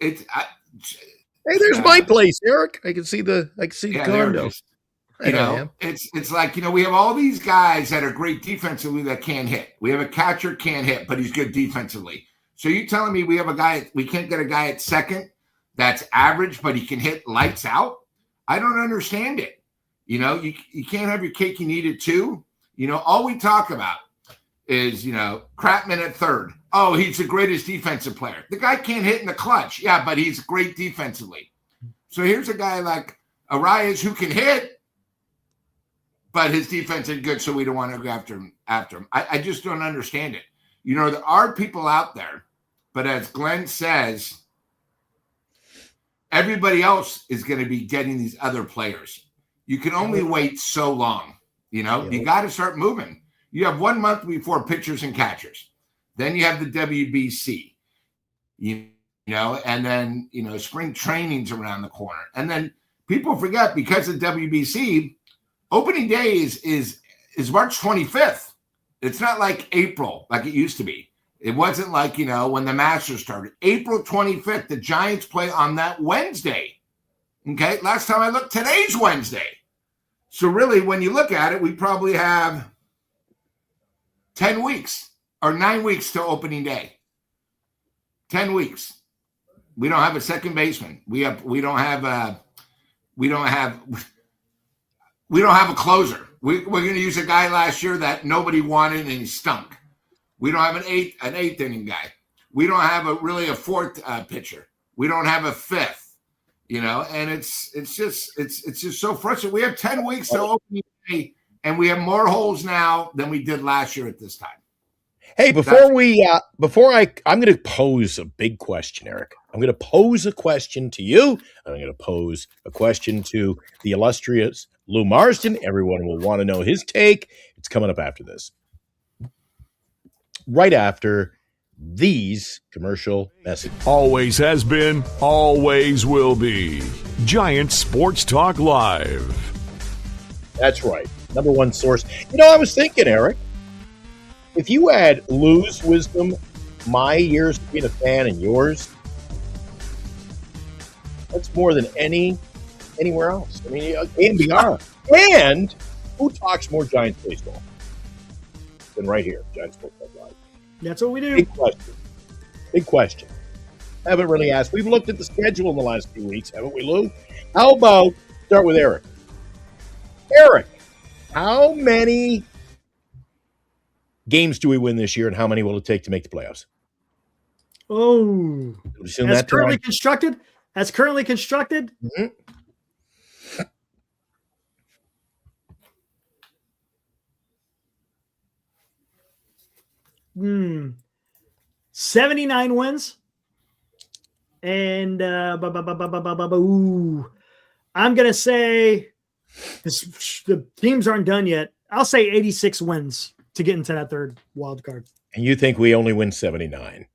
Hey, there's my place, Eric. I can see the condo. It's like, we have all these guys that are great defensively that can't hit. We have a catcher can't hit, but he's good defensively. So you're telling me we can't get a guy at second that's average, but he can hit lights out? I don't understand it. You can't have your cake and eat it too. All we talk about is, Kratman at third. Oh, he's the greatest defensive player. The guy can't hit in the clutch. Yeah, but he's great defensively. So here's a guy like Arias who can hit, but his defense is good, so we don't want to go after him. I just don't understand it. There are people out there, but as Glenn says, everybody else is going to be getting these other players. You can only wait so long. You got to start moving. You have 1 month before pitchers and catchers. Then you have the WBC, and then, spring training's around the corner. And then people forget, because of WBC, opening day is March 25th. It's not like April, like it used to be. It wasn't like, when the Masters started. April 25th, the Giants play on that Wednesday. Okay, last time I looked, today's Wednesday. So really, when you look at it, we probably have 10 weeks or 9 weeks to opening day. 10 weeks. We don't have a second baseman. We don't have a closer. We're going to use a guy last year that nobody wanted and he stunk. We don't have an eighth inning guy. We don't have a fourth pitcher. We don't have a fifth. And it's just so frustrating. We have 10 weeks to open day, and we have more holes now than we did last year at this time. Hey, I'm going to pose a big question, Eric. I'm going to pose a question to you. I'm going to pose a question to the illustrious Lou Marston. Everyone will want to know his take. It's coming up after this. Right after these commercial messages. Always has been, always will be. Giant Sports Talk Live. That's right. Number one source. I was thinking, Eric, if you add Lou's wisdom, my years being a fan, and yours, that's more than anywhere else. I mean, ANBR. And who talks more Giants baseball than right here, Giants Football Live? That's what we do. Big question. Haven't really asked. We've looked at the schedule in the last few weeks, haven't we, Lou? How about start with Eric? Eric, how many games do we win this year, and how many will it take to make the playoffs? Oh, that's currently constructed. As currently constructed. Mm-hmm. 79 wins. And I'm gonna say the teams aren't done yet. I'll say 86 wins to get into that third wild card. And you think we only win 79?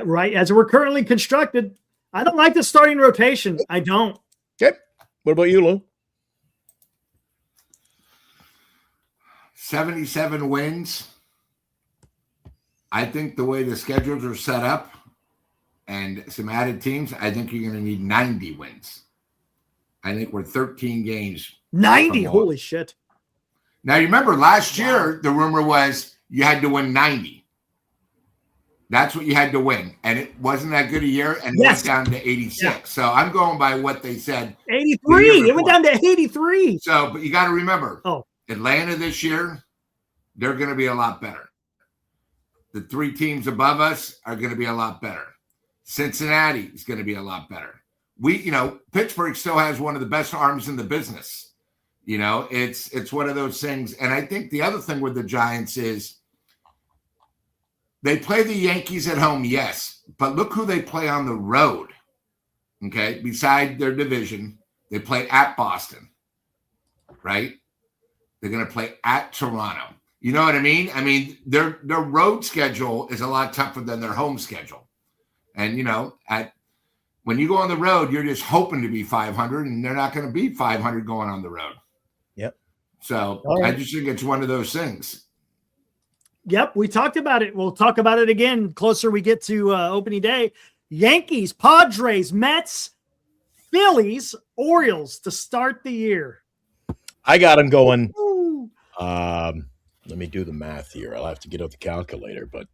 Right, as we're currently constructed. I don't like the starting rotation. I don't. Okay. What about you, Lou? 77 wins. I think the way the schedules are set up and some added teams, I think you're going to need 90 wins. I think we're 13 games. 90? Holy shit. Now, you remember last year, the rumor was you had to win 90. That's what you had to win. And it wasn't that good a year, and it went down to 86. Yeah. So I'm going by what they said. 83. It went down to 83. So, but you got to remember, Atlanta this year, they're going to be a lot better. The three teams above us are going to be a lot better. Cincinnati is going to be a lot better. Pittsburgh still has one of the best arms in the business. It's one of those things. And I think the other thing with the Giants is they play the Yankees at home, yes, but look who they play on the road. Okay, beside their division, they play at Boston, right? They're going to play at Toronto. You know what I mean? I mean, their road schedule is a lot tougher than their home schedule. And, when you go on the road, you're just hoping to be 500, and they're not going to be 500 going on the road. Yep. So I just think it's one of those things. Yep, we talked about it. We'll talk about it again closer we get to opening day. Yankees, Padres, Mets, Phillies, Orioles to start the year. I got them going. Let me do the math here. I'll have to get out the calculator, but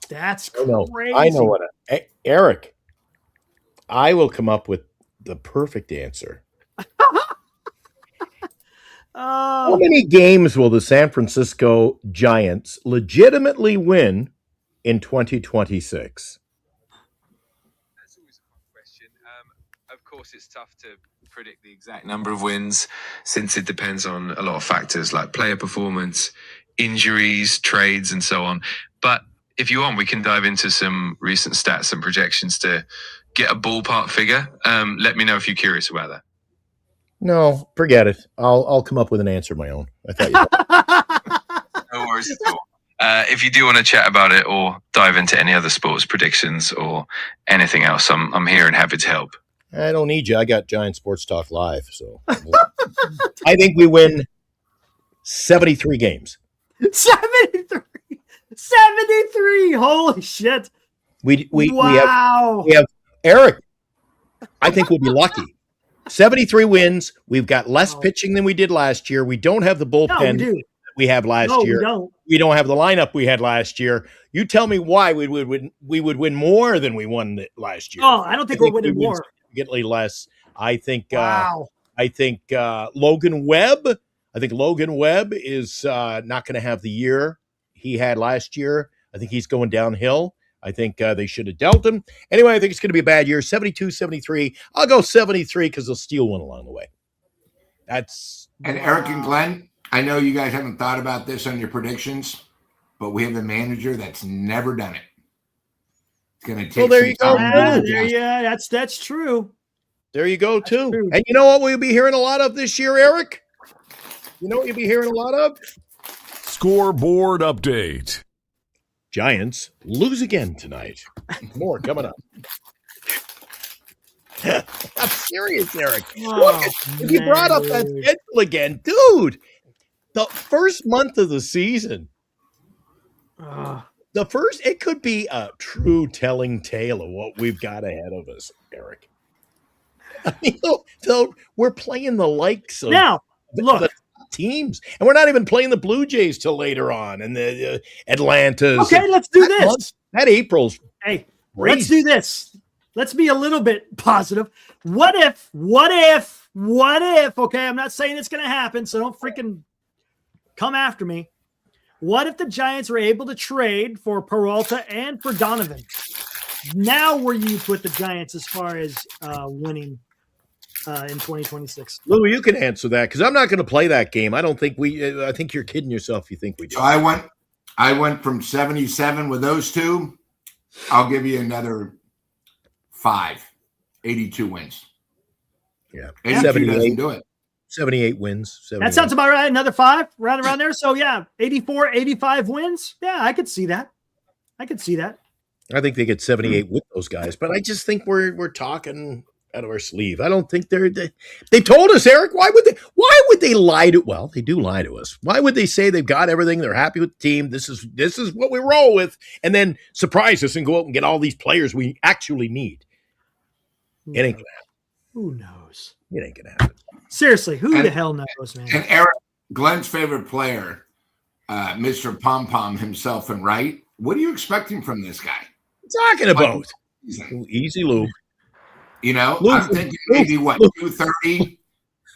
that's crazy. I know what Eric. I will come up with the perfect answer. How many games will the San Francisco Giants legitimately win in 2026? That's always a fun question. Of course, it's tough to predict the exact number of wins since it depends on a lot of factors like player performance, injuries, trades, and so on. But if you want, we can dive into some recent stats and projections to get a ballpark figure. Let me know if you're curious about that. No, forget it. I'll come up with an answer of my own. I thought you No worries at all. If you do want to chat about it or dive into any other sports predictions or anything else, I'm here and happy to help. I don't need you. I got Giant Sports Talk Live, so I think we win 73 games. 73. Holy shit. We have Eric. I think we'll be lucky. 73 wins. We've got less pitching than we did last year. We don't have the bullpen we have last year. We don't have the lineup we had last year. You tell me why we would win more than we won last year. Oh, I don't think we're winning more. Significantly less. I think. I think Logan Webb. I think Logan Webb is not going to have the year he had last year. I think he's going downhill. I think they should have dealt him. Anyway, I think it's going to be a bad year. 72, 73. I'll go 73 because they'll steal one along the way. And Eric and Glenn, I know you guys haven't thought about this on your predictions, but we have a manager that's never done it. It's going to take there you go. Yeah, that's true. There you go, too. True. And you know what we'll be hearing a lot of this year, Eric? You know what you'll be hearing a lot of? Scoreboard update. Giants lose again tonight. More coming up. I'm serious, Eric. Oh, Look, if you brought up that schedule again, dude, the first month of the season, it could be a true telling tale of what we've got ahead of us, Eric. I mean, so we're playing the likes of now, look, the teams, and we're not even playing the Blue Jays till later on, and the Atlantas. Okay, let's do this. That April's. Hey, let's do this. Let's be a little bit positive. What if, okay, I'm not saying it's going to happen, so don't freaking come after me. What if the Giants were able to trade for Peralta and for Donovan? Now where you put the Giants as far as winning in 2026? Lou, you can answer that because I'm not going to play that game. I don't think I think you're kidding yourself if you think we do. So I went from 77 with those two. I'll give you another 82 wins. Yeah. 82 doesn't do it. 78 wins. 78. That sounds about right. Another 5 right around there. So, yeah, 84, 85 wins. Yeah, I could see that. I think they get 78 with those guys, but I just think we're talking out of our sleeve. I don't think they told us, Eric, why would they lie to, well, they do lie to us. Why would they say they've got everything, they're happy with the team, this is what we roll with, and then surprise us and go out and get all these players we actually need? It ain't gonna happen. Who knows? It ain't gonna happen. Seriously, the hell knows, man? And Eric, Glenn's favorite player, Mr. Pom Pom himself and Wright, what are you expecting from this guy? Talking about easy, Lou. You know, I'm thinking maybe 230,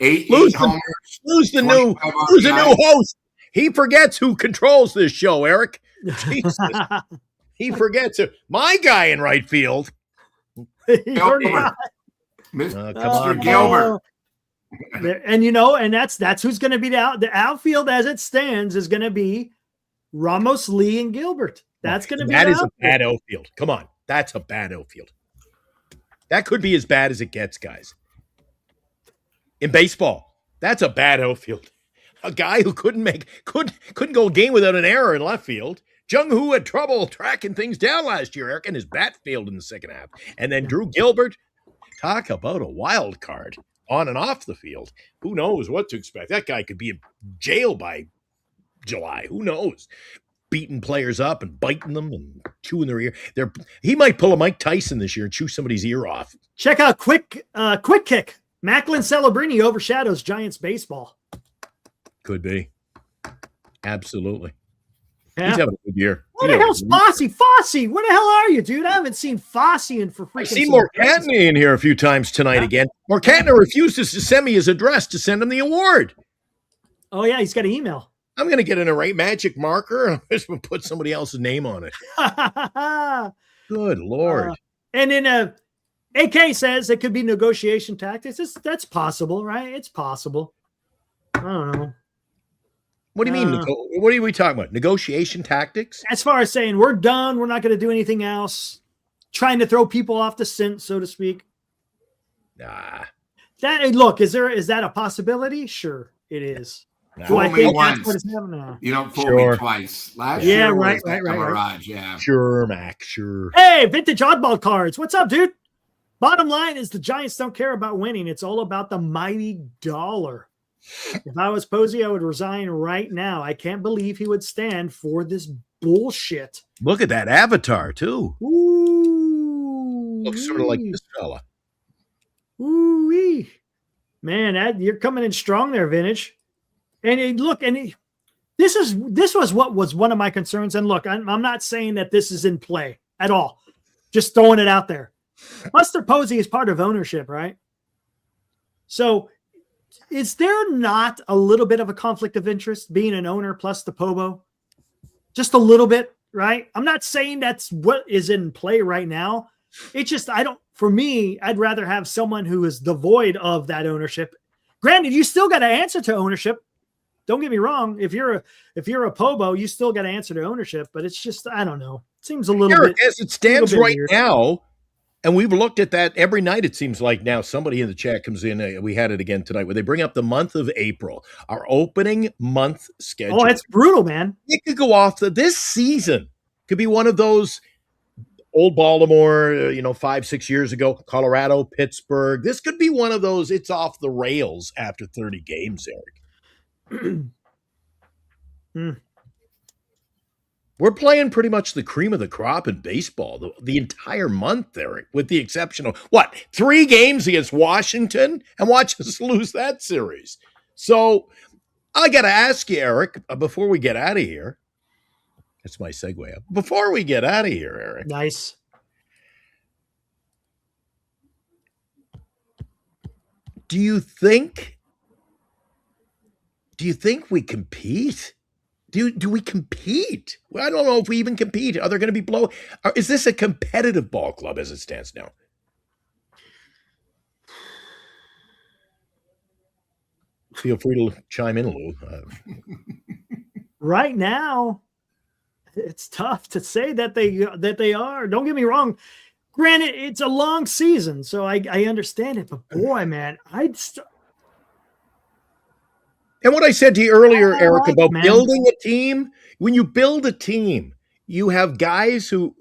8 homers. Who's the new host? He forgets who controls this show, Eric. Jesus. He forgets it. My guy in right field. Gilbert. Mr. Gilbert. And and that's who's going to be the outfield as it stands is going to be Ramos, Lee, and Gilbert. That's going to be a bad outfield. Come on, that's a bad outfield. That could be as bad as it gets, guys. In baseball, that's a bad outfield. A guy who couldn't go a game without an error in left field. Jung-Hoo had trouble tracking things down last year, Eric, and his bat failed in the second half. And then Drew Gilbert, talk about a wild card on and off the field. Who knows what to expect? That guy could be in jail by July. Who knows? Beating players up and biting them and chewing their ear. He might pull a Mike Tyson this year and chew somebody's ear off. Check out Quick Kick. Macklin Celebrini overshadows Giants baseball. Could be. Absolutely. Yeah. He's having a good year. What the hell's Fosse? Fosse, where the hell are you, dude? I haven't seen Fosse in for freaking. I see Morcatna in here a few times tonight again. Morcatna refuses to send me his address to send him the award. Oh, yeah, he's got an email. I'm going to get an Array Magic marker and I'm just going to put somebody else's name on it. Good Lord. And then AK says it could be negotiation tactics. That's possible, right? It's possible. I don't know. What do you mean? What are we talking about? Negotiation tactics? As far as saying we're done, we're not going to do anything else. Trying to throw people off the scent, so to speak. Nah. Look, is that a possibility? Sure, it is. Do I think that's what is happening? You don't fool me twice. Last year right. Mirage, yeah. Sure, Mac, sure. Hey, vintage oddball cards. What's up, dude? Bottom line is the Giants don't care about winning. It's all about the mighty dollar. If I was Posey, I would resign right now. I can't believe he would stand for this bullshit. Look at that avatar, too. Ooh. Looks sort of like this fella. Ooh-wee. Man, you're coming in strong there, Vintage. And this was what was one of my concerns. And look, I'm not saying that this is in play at all. Just throwing it out there. Buster Posey is part of ownership, right? So is there not a little bit of a conflict of interest being an owner plus the Pobo? Just a little bit, right? I'm not saying that's what is in play right now. It's just, for me, I'd rather have someone who is devoid of that ownership. Granted, you still got to answer to ownership. Don't get me wrong. If you're a Pobo, you still got to answer to ownership, but it's just, I don't know. It seems a little bit. As it stands right now, and we've looked at that every night, it seems like now somebody in the chat comes in. We had it again tonight where they bring up the month of April, our opening month schedule. Oh, it's brutal, man. It could go off this season could be one of those Old Baltimore, 5-6 years ago, Colorado, Pittsburgh. This could be one of those, it's off the rails after 30 games, Eric. We're playing pretty much the cream of the crop in baseball the entire month, Eric, with the exception of, 3 games against Washington? And watch us lose that series. So I got to ask you, Eric, before we get out of here, that's my segue. Before we get out of here, Eric. Nice. Do you think we compete? Do we compete? Well, I don't know if we even compete. Are there going to be is this a competitive ball club as it stands now? Feel free to chime in, Lou. Right now, it's tough to say that they are. Don't get me wrong. Granted, it's a long season, so I understand it. But boy, man, And what I said to you earlier, Eric, about building a team, when you build a team, you have guys who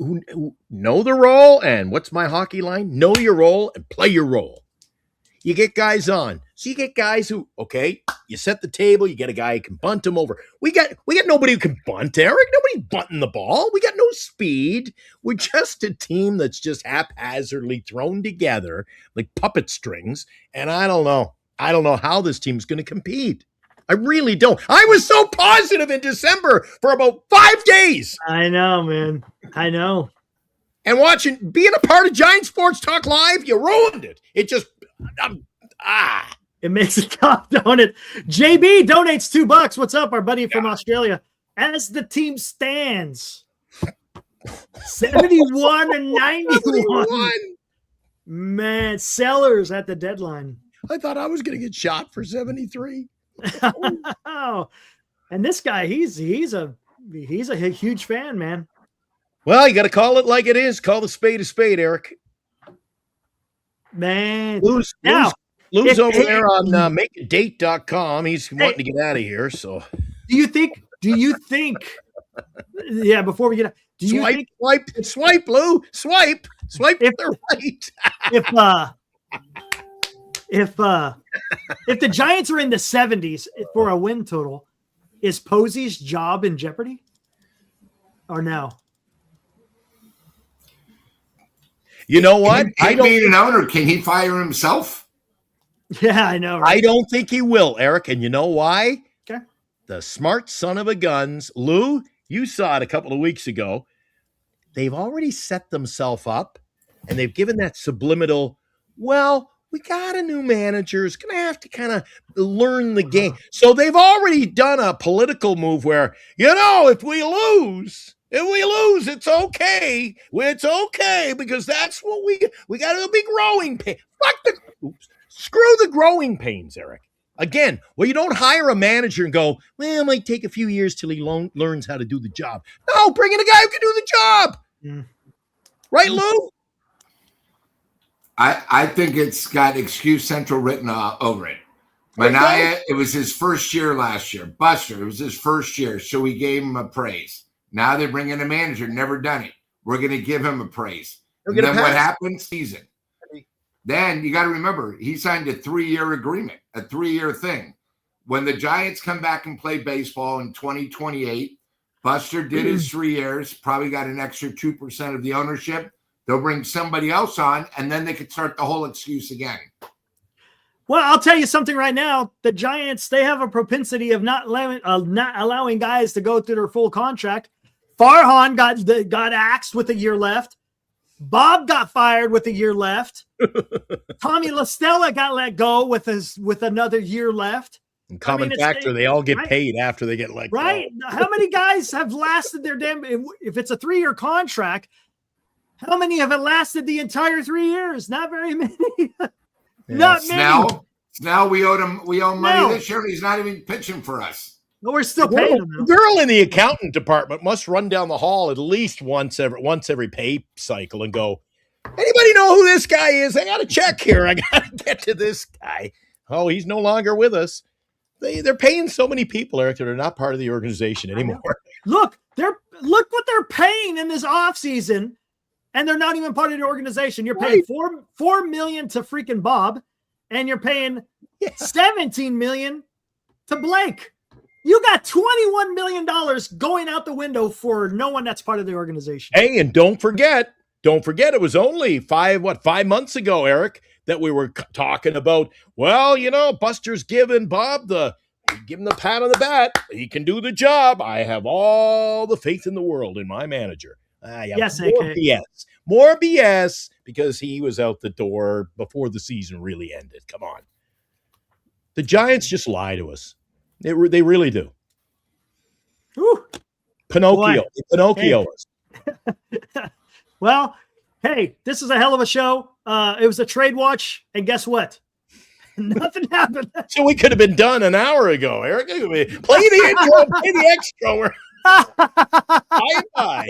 know the role, and what's my hockey line? Know your role and play your role. You get guys on. So you get guys who, okay, you set the table, you get a guy who can bunt them over. We got nobody who can bunt, Eric. Nobody's bunting the ball. We got no speed. We're just a team that's just haphazardly thrown together like puppet strings. And I don't know how this team's going to compete. I really don't. I was so positive in December for about 5 days. I know, man. I know. And being a part of Giant Sports Talk Live, you ruined it. It just, It makes it tough, don't it? JB donates $2. What's up, our buddy from Australia? As the team stands, 71 and 91. Man, sellers at the deadline. I thought I was going to get shot for 73. Oh, and this guy, he's a huge fan, man. Well, you got to call it like it is. Call the spade a spade, Eric. Man, Lou's over there on makeadate.com. He's wanting to get out of here. So, do you think? Yeah, before we get out, swipe, Lou, swipe to the right. If the Giants are in the 70s for a win total, is Posey's job in jeopardy? Or no? You know what? Being an owner, can he fire himself? Yeah, I know. Right? I don't think he will, Eric. And you know why? Okay. The smart son of a guns, Lou, you saw it a couple of weeks ago. They've already set themselves up, and they've given that subliminal, well, we got a new manager. It's going to have to kind of learn the game. So they've already done a political move where, if we lose, it's okay. It's okay because that's what we got a big growing pain. Screw the growing pains, Eric. Again, you don't hire a manager and go, well, it might take a few years till he learns how to do the job. No, bring in a guy who can do the job. Mm. Right, Lou? I think it's got Excuse Central written over it. Mania, it was his first year last year. Buster, it was his first year, so we gave him a praise. Now they bring in a manager, never done it. We're going to give him a praise. And then what happens? Season. Then you got to remember, he signed a 3-year agreement, a 3-year thing. When the Giants come back and play baseball in 2028, Buster did his 3 years, probably got an extra 2% of the ownership. They'll bring somebody else on, and then they could start the whole excuse again. Well, I'll tell you something right now. The Giants, they have a propensity of not allowing guys to go through their full contract. Farhan got axed with a year left. Bob got fired with a year left. Tommy LaStella got let go with another year left. And common factor, they all get paid after they get let go. Right? How many guys have lasted their if it's a 3-year contract, how many have it lasted the entire 3 years? Not very many. Not many. Snell, we owe money this year. He's not even pitching for us. But we're still paying him. The girl in the accountant department must run down the hall at least once every pay cycle and go, anybody know who this guy is? I got to check here. I got to get to this guy. Oh, he's no longer with us. They're paying so many people, Eric, that are not part of the organization anymore. Look what they're paying in this offseason and they're not even part of the organization. You're paying $4 million to freaking Bob, and you're paying $17 million to Blake. You got $21 million going out the window for no one that's part of the organization. Hey, and don't forget, it was only 5 months ago, Eric, that we were talking about, well, Buster's giving Bob give him the pat on the back. He can do the job. I have all the faith in the world in my manager. Yes, More BS because he was out the door before the season really ended. Come on. The Giants just lie to us. They really do. Whew. Pinocchio us. Well, hey, this is a hell of a show. It was a trade watch, and guess what? Nothing happened. So we could have been done an hour ago, Eric. Play the intro, play the extra. Bye.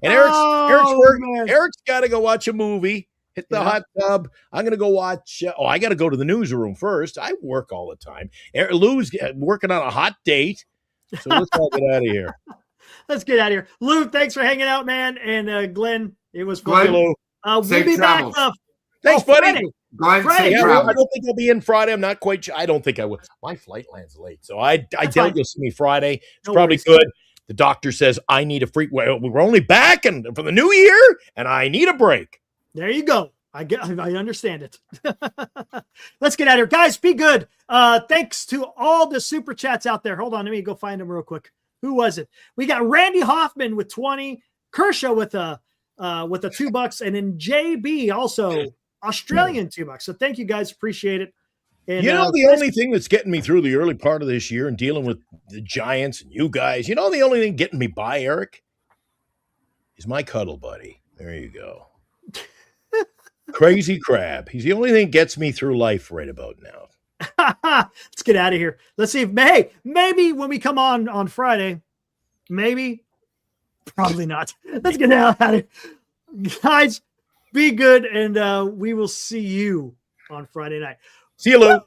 And Eric's got to go watch a movie, hit the hot tub. I'm going to go watch. I got to go to the newsroom first. I work all the time. Lou's working on a hot date. So let's all get out of here. Let's get out of here. Lou, thanks for hanging out, man. And Glenn, it was fun. Lou. We'll be travels. back. Thanks, buddy. Friday. I don't think I'll be in Friday. I'm not quite sure. I don't think I will. My flight lands late. So I doubt you'll see me Friday. It's probably good. The doctor says I need a freak. We're only back and for the new year, and I need a break. There you go. I understand it. Let's get out of here. Guys, be good. Thanks to all the super chats out there. Hold on. Let me go find them real quick. Who was it? We got Randy Hoffman with 20, Kershaw with a $2, and then JB also Australian $2. So thank you guys. Appreciate it. And, the only thing that's getting me through the early part of this year and dealing with the Giants and you guys, the only thing getting me by, Eric, is my cuddle buddy. There you go. Crazy Crab. He's the only thing that gets me through life right about now. Let's get out of here. Let's see if maybe when we come on Friday, probably not. Let's get out of here. Guys, be good, and we will see you on Friday night. See you, Lou.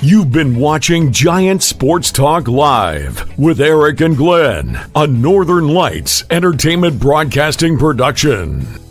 You've been watching Giant Sports Talk Live with Eric and Glenn, a Northern Lights Entertainment Broadcasting production.